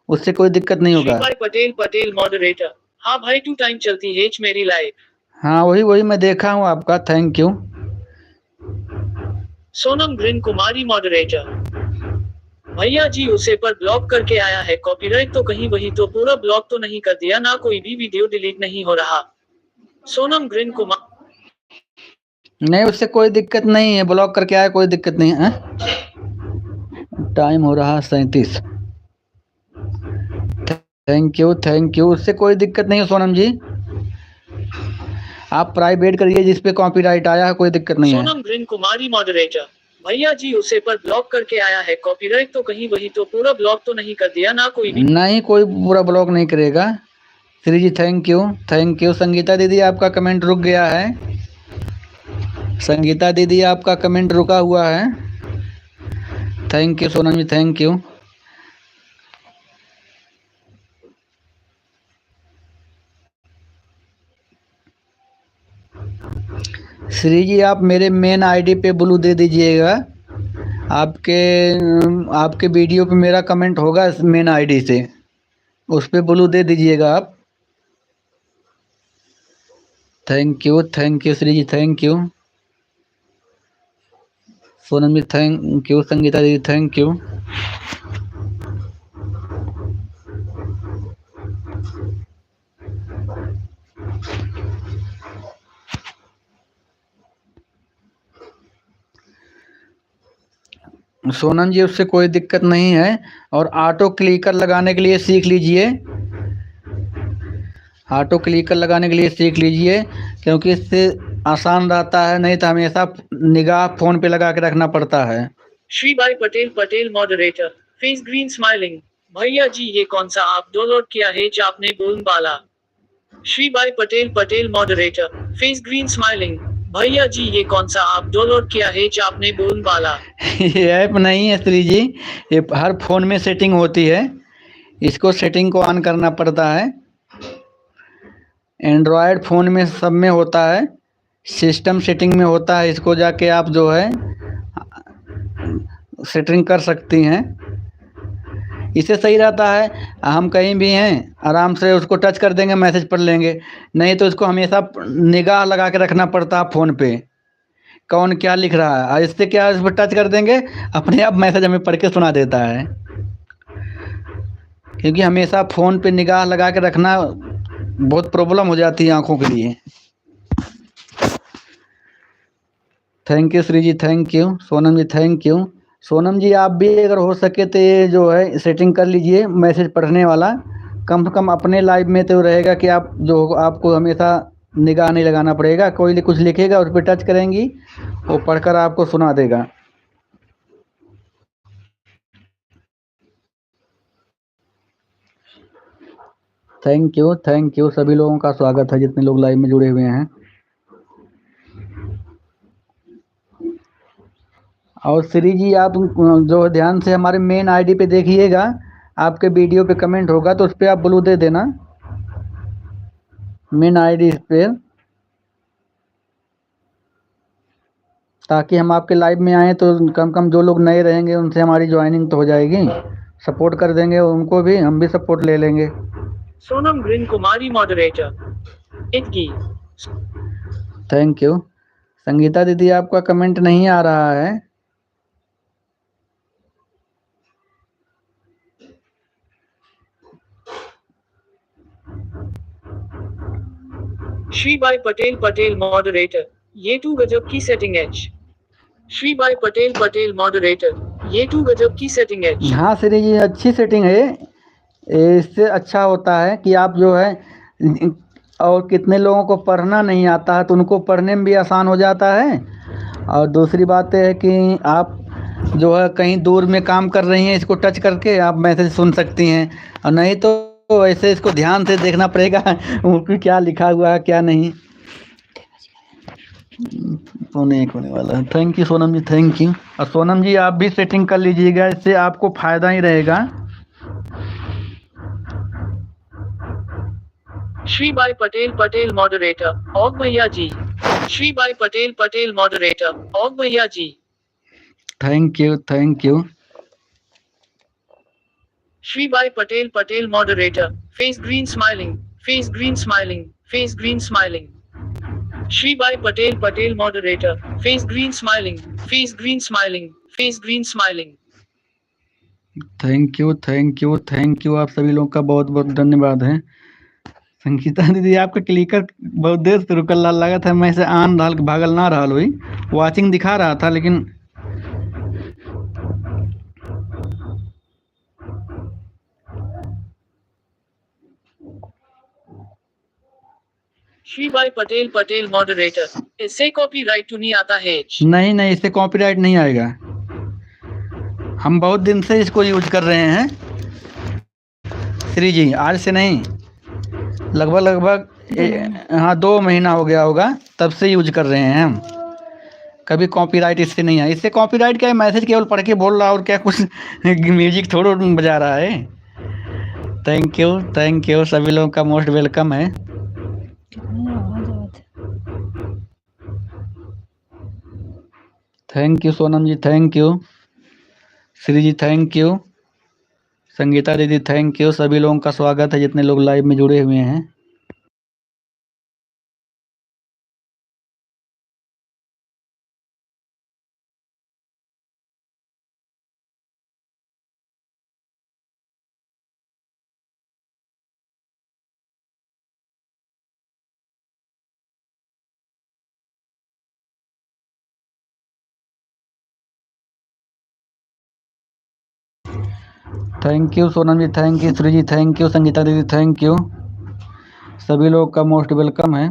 उससे कोई दिक्कत नहीं श्री होगा। भाई पटेल पटेल मॉडरेटर। हाँ भाई 2 टाइम चलती है एच मेरी लाइव। हाँ वही मैं देखा हूँ आपका। Thank you. Sonam green Kumari moderator. भैया जी उसे पर ब्लॉक करके आया है, कॉपीराइट तो कहीं वही तो पूरा ब्लॉक तो नहीं कर दिया ना, कोई भी वीडियो डिलीट नहीं हो रहा। सोनम ग्रीन कुमार। नहीं उससे कोई दिक्कत नहीं है, ब्लॉक करके आया कोई दिक्कत नहीं है। टाइम हो रहा 37। Thank you. उससे कोई दिक्कत नहीं है सोनम जी, आप प्राइवेट करिए जिस पे कॉपीराइट आया है, कोई दिक्कत नहीं है। Sonam green Kumari moderator. भैया जी उसे पर ब्लॉक करके आया है, कॉपीराइट तो कहीं वही तो पूरा ब्लॉक तो नहीं कर दिया ना, कोई भी नहीं कोई पूरा ब्लॉक नहीं करेगा। Shri ji thank you. संगीता दीदी आपका कमेंट रुक गया है। संगीता दीदी आपका कमेंट रुका हुआ है। Thank you Sonam ji thank you. Shri ji आप मेरे मेन आईडी पे ब्लू दे दीजिएगा। आपके वीडियो पे मेरा कमेंट होगा मेन आईडी से, उस पे ब्लू दे दीजिएगा आप। Thank you Shri ji, thank you. Sonam ji thank you, Sangeeta ji thank you. Sonam ji उससे कोई दिक्कत नहीं है, और ऑटो क्लिकर लगाने के लिए सीख लीजिए, ऑटो क्लिकर लगाने के लिए सीख लीजिए, क्योंकि इससे आसान रहता है, नहीं तो हमेशा निगाह फोन पे लगा के रखना पड़ता है। श्री भाई Patel moderator, face green smiling. भैया जी ये कौन सा आप डाउनलोड किया है जो आपने बोल बाला। श्री भाई Patel moderator, face green smiling. भैया जी ये कौन सा आप डाउनलोड किया है जो आपने बोल बाला। ये ऐप नहीं है श्री जी, ये हर फोन में सेटिंग होती है, इसको सेटिंग को ऑन करना पड़ता है। एंड्रॉयड फ़ोन में सब में होता है, सिस्टम सेटिंग में होता है, इसको जाके आप जो है सेटिंग कर सकती हैं। इससे सही रहता है, हम कहीं भी हैं आराम से उसको टच कर देंगे, मैसेज पढ़ लेंगे, नहीं तो इसको हमेशा निगाह लगा के रखना पड़ता है फ़ोन पे, कौन क्या लिख रहा है। और इससे क्या, इस पर टच कर देंगे, अपने आप मैसेज हमें पढ़ के सुना देता है, क्योंकि हमेशा फ़ोन पे निगाह लगा के रखना बहुत प्रॉब्लम हो जाती है आँखों के लिए। Thank you Shri ji, thank you. Sonam ji thank you. Sonam ji आप भी अगर हो सके तो ये जो है सेटिंग कर लीजिए मैसेज पढ़ने वाला, कम से कम अपने लाइफ में तो रहेगा कि आप जो आपको हमेशा निगाह नहीं लगाना पड़ेगा, कोई कुछ लिखेगा उस पर टच करेंगी, वो पढ़कर आपको सुना देगा। थैंक यू सभी लोगों का स्वागत है जितने लोग लाइव में जुड़े हुए हैं। और श्री जी आप जो ध्यान से हमारे मेन आईडी पे देखिएगा, आपके वीडियो पे कमेंट होगा तो उस पर आप ब्लू दे देना, मेन आईडी पे, ताकि हम आपके लाइव में आएँ तो कम कम जो लोग नए रहेंगे उनसे हमारी ज्वाइनिंग तो हो जाएगी, सपोर्ट कर देंगे उनको भी, हम भी सपोर्ट ले लेंगे। सोनम ग्रीन कुमारी मॉडरेटर, इतकी। Thank you. संगीता दीदी आपका कमेंट नहीं आ रहा है। श्री भाई पटेल मॉडरेटर, ये टू गजब की सेटिंग है। श्री भाई पटेल मॉडरेटर, ये टू गजब की सेटिंग है। हाँ श्री जी अच्छी सेटिंग है, इससे अच्छा होता है कि आप जो है, और कितने लोगों को पढ़ना नहीं आता है तो उनको पढ़ने में भी आसान हो जाता है। और दूसरी बात है कि आप जो है कहीं दूर में काम कर रही हैं, इसको टच करके आप मैसेज सुन सकती हैं, और नहीं तो ऐसे इसको ध्यान से देखना पड़ेगा उनको क्या लिखा हुआ है क्या नहीं। सोने एक होने वाला है। Thank you Sonam ji, thank you. और सोनम जी आप भी सेटिंग कर लीजिएगा, इससे आपको फ़ायदा ही रहेगा। श्री भाई पटेल मॉडरेटर और भैया जी। श्री भाई पटेल मॉडरेटर और भैया जी। Thank you. श्री भाई Patel moderator, face green smiling, face green smiling, face green smiling. Shri भाई Patel moderator, face green smiling, face green smiling, face green smiling. Thank you आप सभी लोगों का बहुत बहुत धन्यवाद है। संगीता दीदी आपका क्लिकर बहुत देर से रुकल लगा था, मैं से आन रहा भागल ना रहा हुई, वाचिंग दिखा रहा था लेकिन श्री भाई पटेल मॉडरेटर, इससे कॉपीराइट तो नहीं आता है। नहीं इससे कॉपीराइट नहीं आएगा, हम बहुत दिन से इसको यूज कर रहे हैं श्री जी, आज से नहीं, लगभग हाँ 2 महीना हो गया होगा, तब से यूज कर रहे हैं हम। कभी कॉपीराइट इससे नहीं है, इससे कॉपीराइट क्या है, मैसेज केवल पढ़ के बोल रहा और क्या कुछ म्यूजिक थोड़ा बजा रहा है। थैंक यू सभी लोगों का मोस्ट वेलकम है। Thank you Sonam ji, thank you Shri ji, thank you Sangeeta दीदी, थैंक यू। सभी लोगों का स्वागत है जितने लोग लाइव में जुड़े हुए हैं। Thank you Sonam ji, thank you Shri ji, thank you Sangeeta दीदी, थैंक यू। सभी लोग का मोस्ट वेलकम है।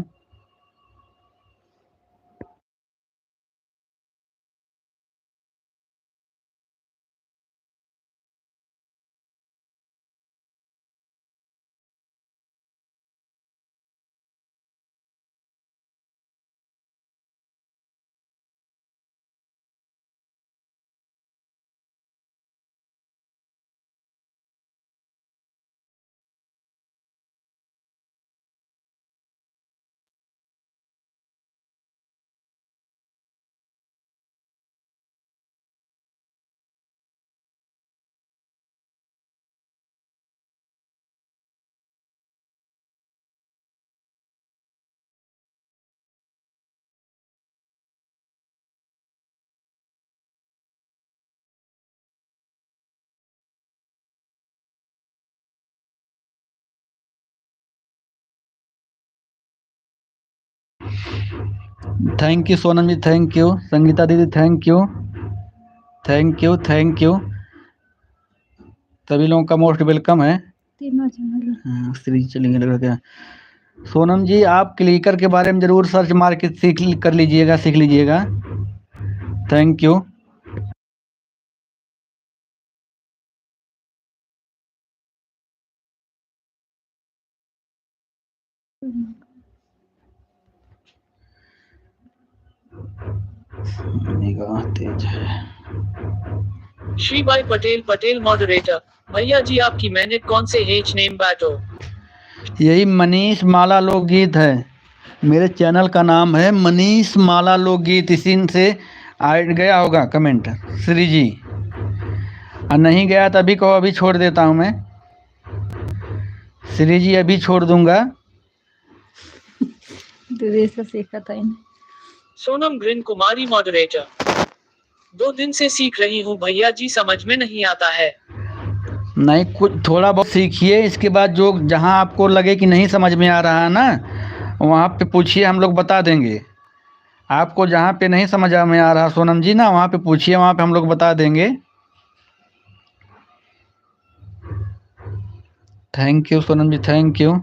Thank you Sonam ji, thank you Sangeeta दीदी, thank you, thank you, thank you. सभी लोगों का मोस्ट वेलकम है। श्री चलेंगे लग रहा है। सोनम जी आप क्लिकर के बारे में जरूर सर्च मार के सीख कर लीजिएगा, सीख लीजिएगा। Thank you. निगाह तेज है। श्री भाई पटेल पटेल मॉडरेटर। भैया जी आपकी मैंने कौन से एच नेम बैटो? यही मनीष माला लोकगीत है। मेरे चैनल का नाम है मनीष माला लोकगीत। इसी से आ गया होगा कमेंट श्री जी। और नहीं गया तो अभी कहो, अभी छोड़ देता हूँ मैं श्री जी, अभी छोड़ दूंगा। से सीखा था इन्हें। सोनम ग्रिन कुमारी मॉडरेटर। 2 दिन से सीख रही हूँ भैया जी, समझ में नहीं आता है। नहीं, कुछ थोड़ा बहुत सीखिए, इसके बाद जो जहाँ आपको लगे कि नहीं समझ में आ रहा है ना, वहाँ पे पूछिए, हम लोग बता देंगे। आपको जहाँ पे नहीं समझ में आ रहा सोनम जी ना, वहाँ पे पूछिए, वहाँ पे हम लोग बता देंगे। Thank you Sonam ji, thank you,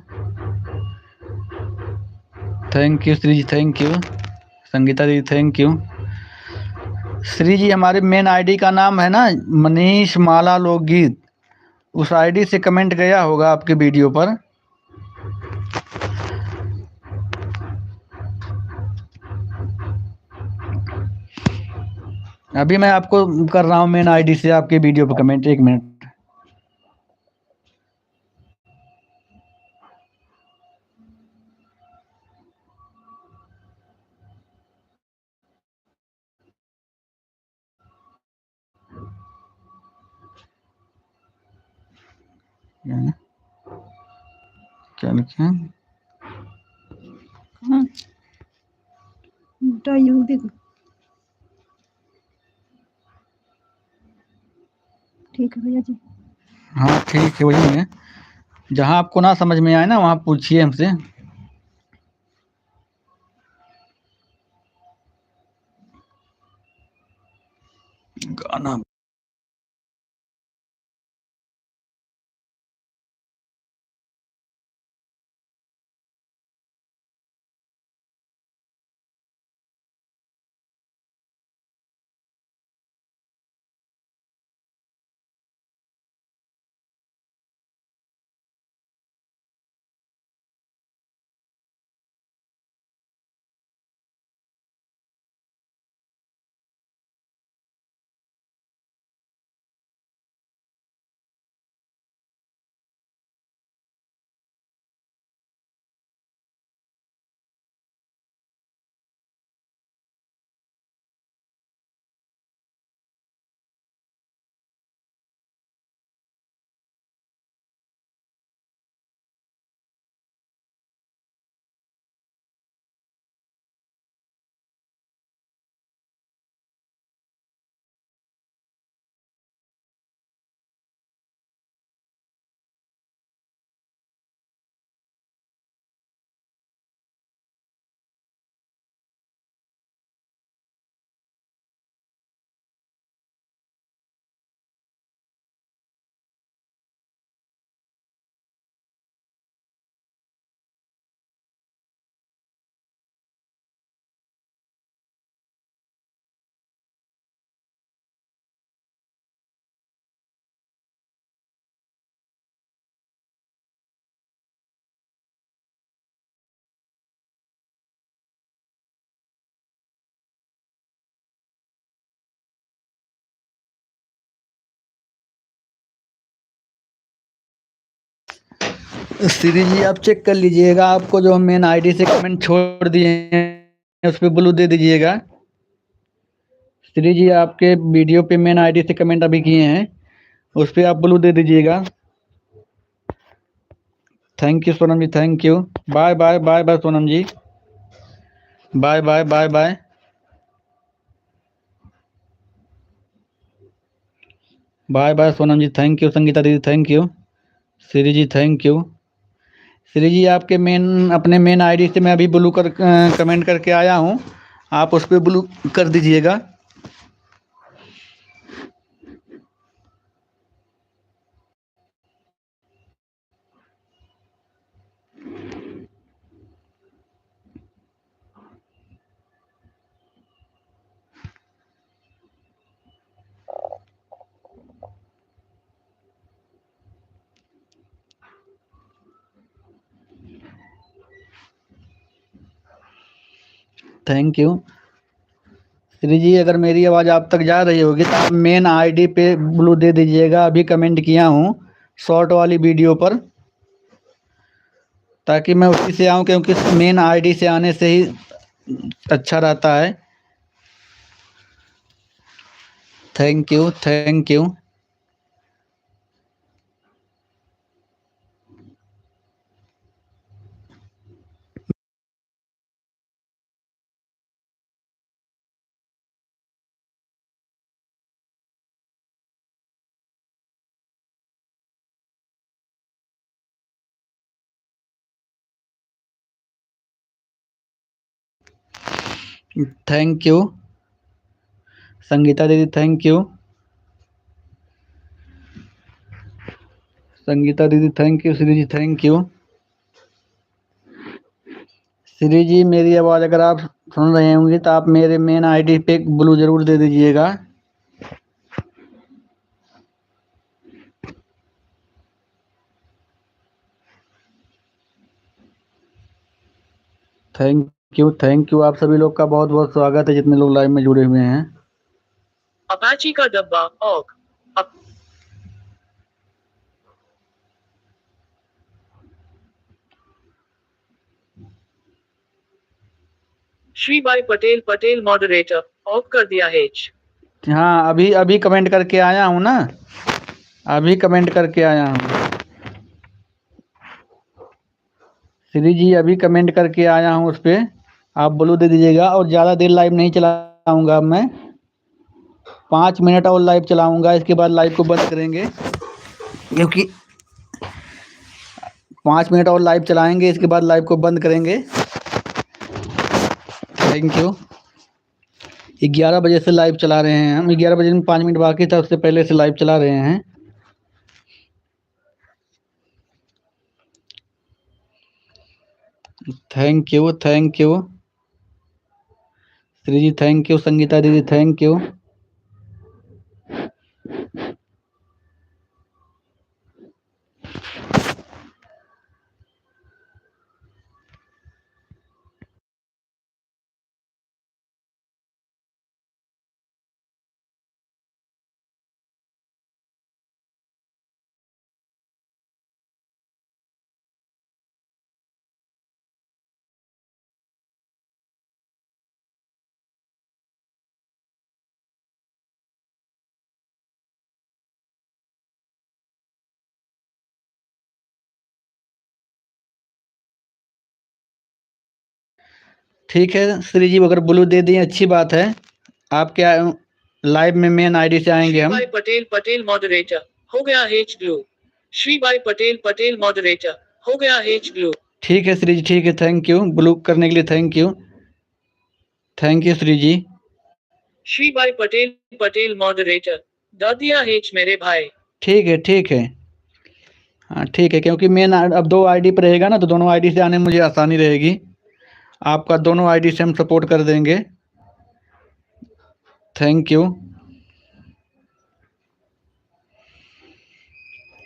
thank you Shri ji, thank you Sangeeta ji, thank you. Shri ji हमारे मेन आईडी का नाम है ना मनीष माला लोकगीत। उस आईडी से कमेंट गया होगा आपके वीडियो पर। अभी मैं आपको कर रहा हूँ मेन आईडी से आपके वीडियो पर कमेंट, 1 मिनट। क्या लिखे? हाँ ठीक है भैया जी। हाँ ठीक है, वही है। जहाँ आपको ना समझ में आए ना, वहाँ पूछिए हमसे। गाना श्री जी आप चेक कर लीजिएगा, आपको जो हम मेन आईडी से कमेंट छोड़ दिए हैं उस पर ब्लू दे दीजिएगा। श्री जी आपके वीडियो पे मेन आईडी से कमेंट अभी किए हैं, उस पर आप ब्लू दे दीजिएगा। Thank you Sonam ji, thank you. Bye bye bye bye Sonam ji, bye bye bye bye. Bye bye Sonam ji, thank you. Sangeeta दीदी thank you. Shri ji thank you. Shri ji आपके अपने मेन आईडी से मैं अभी ब्लू कर कमेंट करके आया हूँ, आप उस पर ब्लू कर दीजिएगा। Thank you. श्री जी अगर मेरी आवाज़ आप तक जा रही होगी तो आप मेन आईडी पे ब्लू दे दीजिएगा। अभी कमेंट किया हूँ शॉर्ट वाली वीडियो पर, ताकि मैं उसी से आऊँ, क्योंकि मेन आईडी से आने से ही अच्छा रहता है। Thank you thank you. Thank you Sangeeta दीदी, थैंक यू। संगीता दीदी thank you. Shri ji thank you. Shri ji मेरी आवाज़ अगर आप सुन रहे होंगे तो आप मेरे मेन आईडी पे ब्लू ज़रूर दे दीजिएगा। Thank you. आप सभी लोग का बहुत बहुत स्वागत है, जितने लोग लाइव में जुड़े हुए हैं। अपाची का डब्बा ऑग श्री भाई पटेल मॉडरेटर ऑफ कर दिया है। हाँ अभी अभी कमेंट करके आया हूँ ना, अभी कमेंट करके आया हूँ। श्री जी अभी कमेंट करके आया हूँ, उस पर आप ब्लू दे दीजिएगा। और ज़्यादा देर लाइव नहीं चलाऊँगा मैं, 5 मिनट और लाइव चलाऊँगा, इसके बाद लाइव को बंद करेंगे। क्योंकि 5 मिनट और लाइव चलाएँगे, इसके बाद लाइव को बंद करेंगे। Thank you. 11 बजे से लाइव चला रहे हैं हम, 11 बजे में 5 मिनट बाकी था, उससे पहले से लाइव चला रहे हैं। Thank you thank you. Shri ji thank you. Sangeeta दीदी थैंक यू। ठीक है श्री जी, अगर ब्लू दे दिए अच्छी बात है। आप क्या लाइव में मेन आईडी से आएंगे हम। भाई पटेल मॉडरेटर हो गया एच ब्लू। श्री भाई पटेल मॉडरेटर हो गया एच ब्लू। ठीक है श्री जी, ठीक है। थैंक यू ब्लू करने के लिए, thank you. Thank you Shri ji. Shri भाई पटेल मॉडरेटर द दिया एच मेरे भाई। ठीक है ठीक है। हाँ ठीक है, क्योंकि मेन अब 2 आईडी पर रहेगा ना, तो दोनों आईडी से आने में मुझे आसानी रहेगी। आपका दोनों आईडी से हम सपोर्ट कर देंगे। Thank you.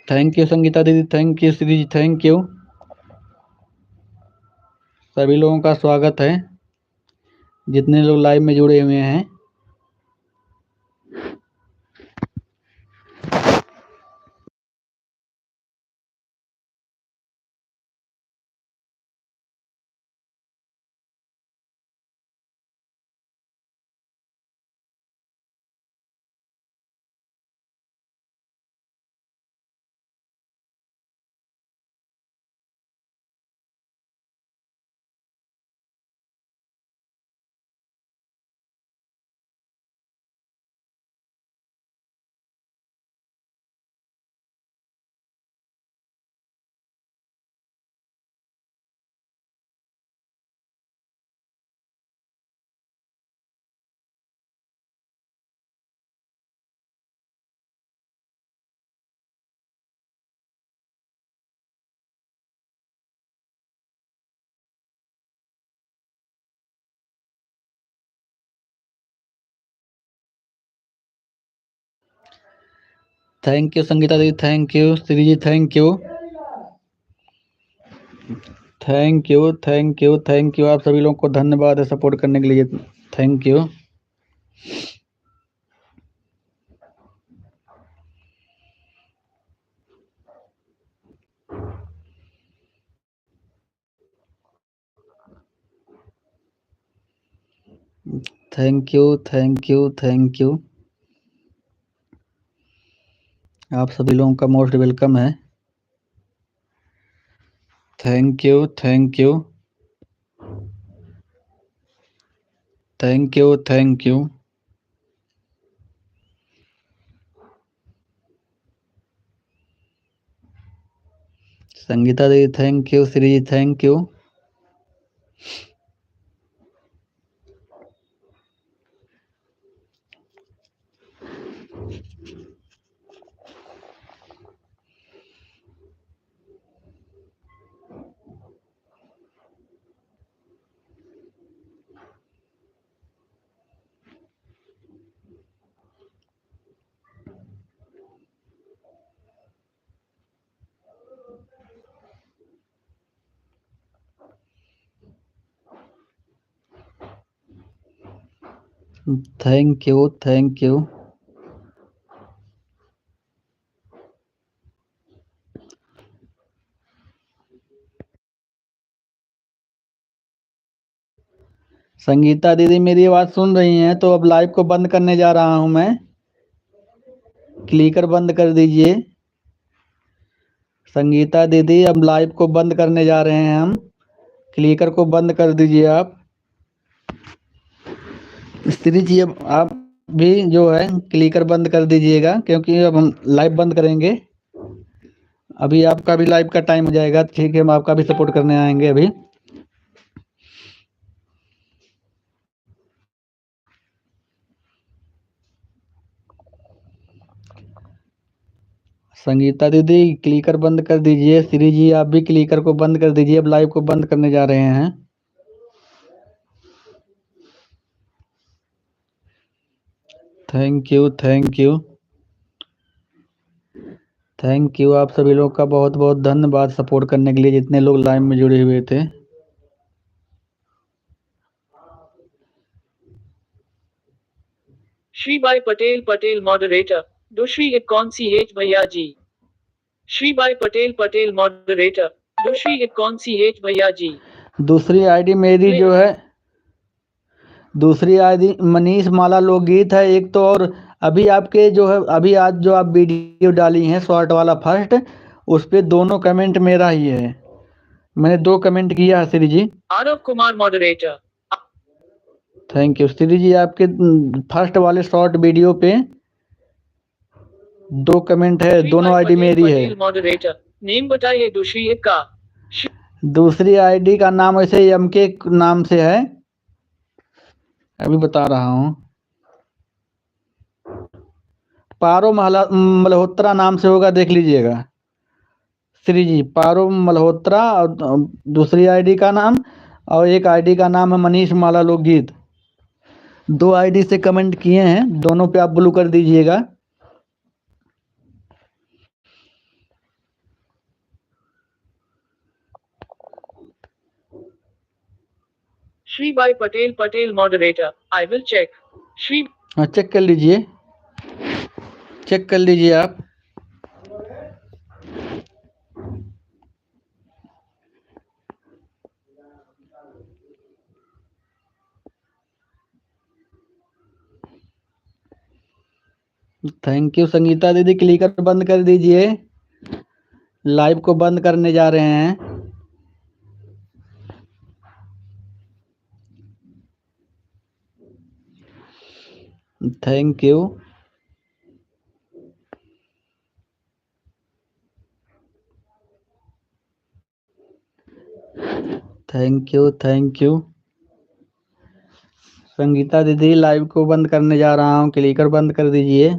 Thank you Sangeeta दीदी, thank you Shri ji, thank you. सभी लोगों का स्वागत है, जितने लोग लाइव में जुड़े हुए हैं। थैंक यू संगीता दीदी, thank you Shri ji, thank you thank you thank you thank you. आप सभी लोगों को धन्यवाद है सपोर्ट करने के लिए, thank you. Thank you thank you thank you. आप सभी लोगों का मोस्ट वेलकम है। Thank you thank you thank you thank you. Sangeeta दीदी thank you, Shri ji thank you. Thank you thank you. Sangeeta दीदी मेरी आवाज सुन रही हैं तो अब लाइव को बंद करने जा रहा हूं मैं। क्लिकर बंद कर दीजिए। संगीता दीदी अब लाइव को बंद करने जा रहे हैं हम, क्लिकर को बंद कर दीजिए आप। स्त्री जी अब आप भी जो है क्लिकर बंद कर दीजिएगा, क्योंकि अब हम लाइव बंद करेंगे। अभी आपका भी लाइव का टाइम हो जाएगा, ठीक है, हम आपका भी सपोर्ट करने आएंगे अभी। संगीता दीदी क्लिकर बंद कर दीजिए, श्री जी आप भी क्लिकर को बंद कर दीजिए, अब लाइव को बंद करने जा रहे हैं। Thank you thank you thank you. आप सभी लोग का बहुत बहुत धन्यवाद सपोर्ट करने के लिए, जितने लोग लाइव में जुड़े हुए थे। श्री भाई पटेल पटेल मॉडरेटर। दूसरी एक कौन सी है भैया जी? श्री भाई पटेल पटेल मॉडरेटर। दूसरी एक कौन सी है भैया जी? दूसरी आईडी मेरी जो है, दूसरी आईडी मनीष माला लोकगीत है एक तो, और अभी आपके जो है अभी आज जो आप वीडियो डाली हैं शॉर्ट वाला फर्स्ट, उस पे दोनों कमेंट मेरा ही है, मैंने 2 कमेंट किया है Shri ji. Aarav Kumar moderator. Thank you Shri ji. आपके फर्स्ट वाले शॉर्ट वीडियो पे 2 कमेंट है, श्री दोनों भाई आईडी पटेल मेरी है। पटेल मॉडरेटर। नेम बताइए दूसरी एक का। दूसरी आईडी का नाम ऐसे एम के नाम से है, अभी बता रहा हूँ। पारो मल्होत्रा नाम से होगा, देख लीजिएगा श्री जी। पारो मल्होत्रा, और दूसरी आईडी का नाम, और एक आईडी का नाम है मनीष माला लोकगीत। 2 आईडी से कमेंट किए हैं, दोनों पे आप ब्लू कर दीजिएगा। श्री भाई Patel Patel moderator. I will check. Shri हाँ चेक कर लीजिए, चेक कर लीजिए आप। थैंक यू संगीता दीदी, क्लिकर बंद कर दीजिए, लाइव को बंद करने जा रहे हैं। Thank you thank you thank you. Sangeeta दीदी लाइव को बंद करने जा रहा हूँ, क्लिकर बंद कर दीजिए।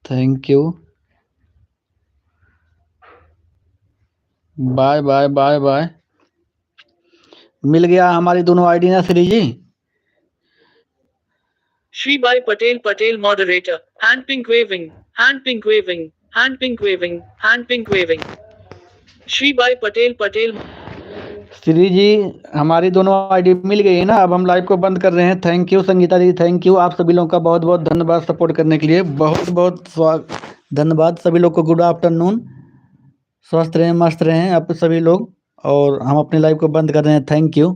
Thank you, bye bye bye bye. मिल गया हमारी दोनों आईडी ना श्री जी? Shribai Patel Patel moderator. Hand pink waving. Hand pink waving. Hand pink waving. Hand pink waving. Shribai Patel Patel. Shri जी हमारी दोनों आईडी मिल गई है ना, अब हम लाइव को बंद कर रहे हैं। Thank you Sangeeta ji, thank you. आप सभी लोगों का बहुत बहुत धन्यवाद सपोर्ट करने के लिए, बहुत बहुत धन्यवाद सभी लोग को। गुड आफ्टरनून, स्वस्थ रहें, मस्त रहें आप सभी लोग, और हम अपने लाइव को बंद कर रहे हैं। Thank you.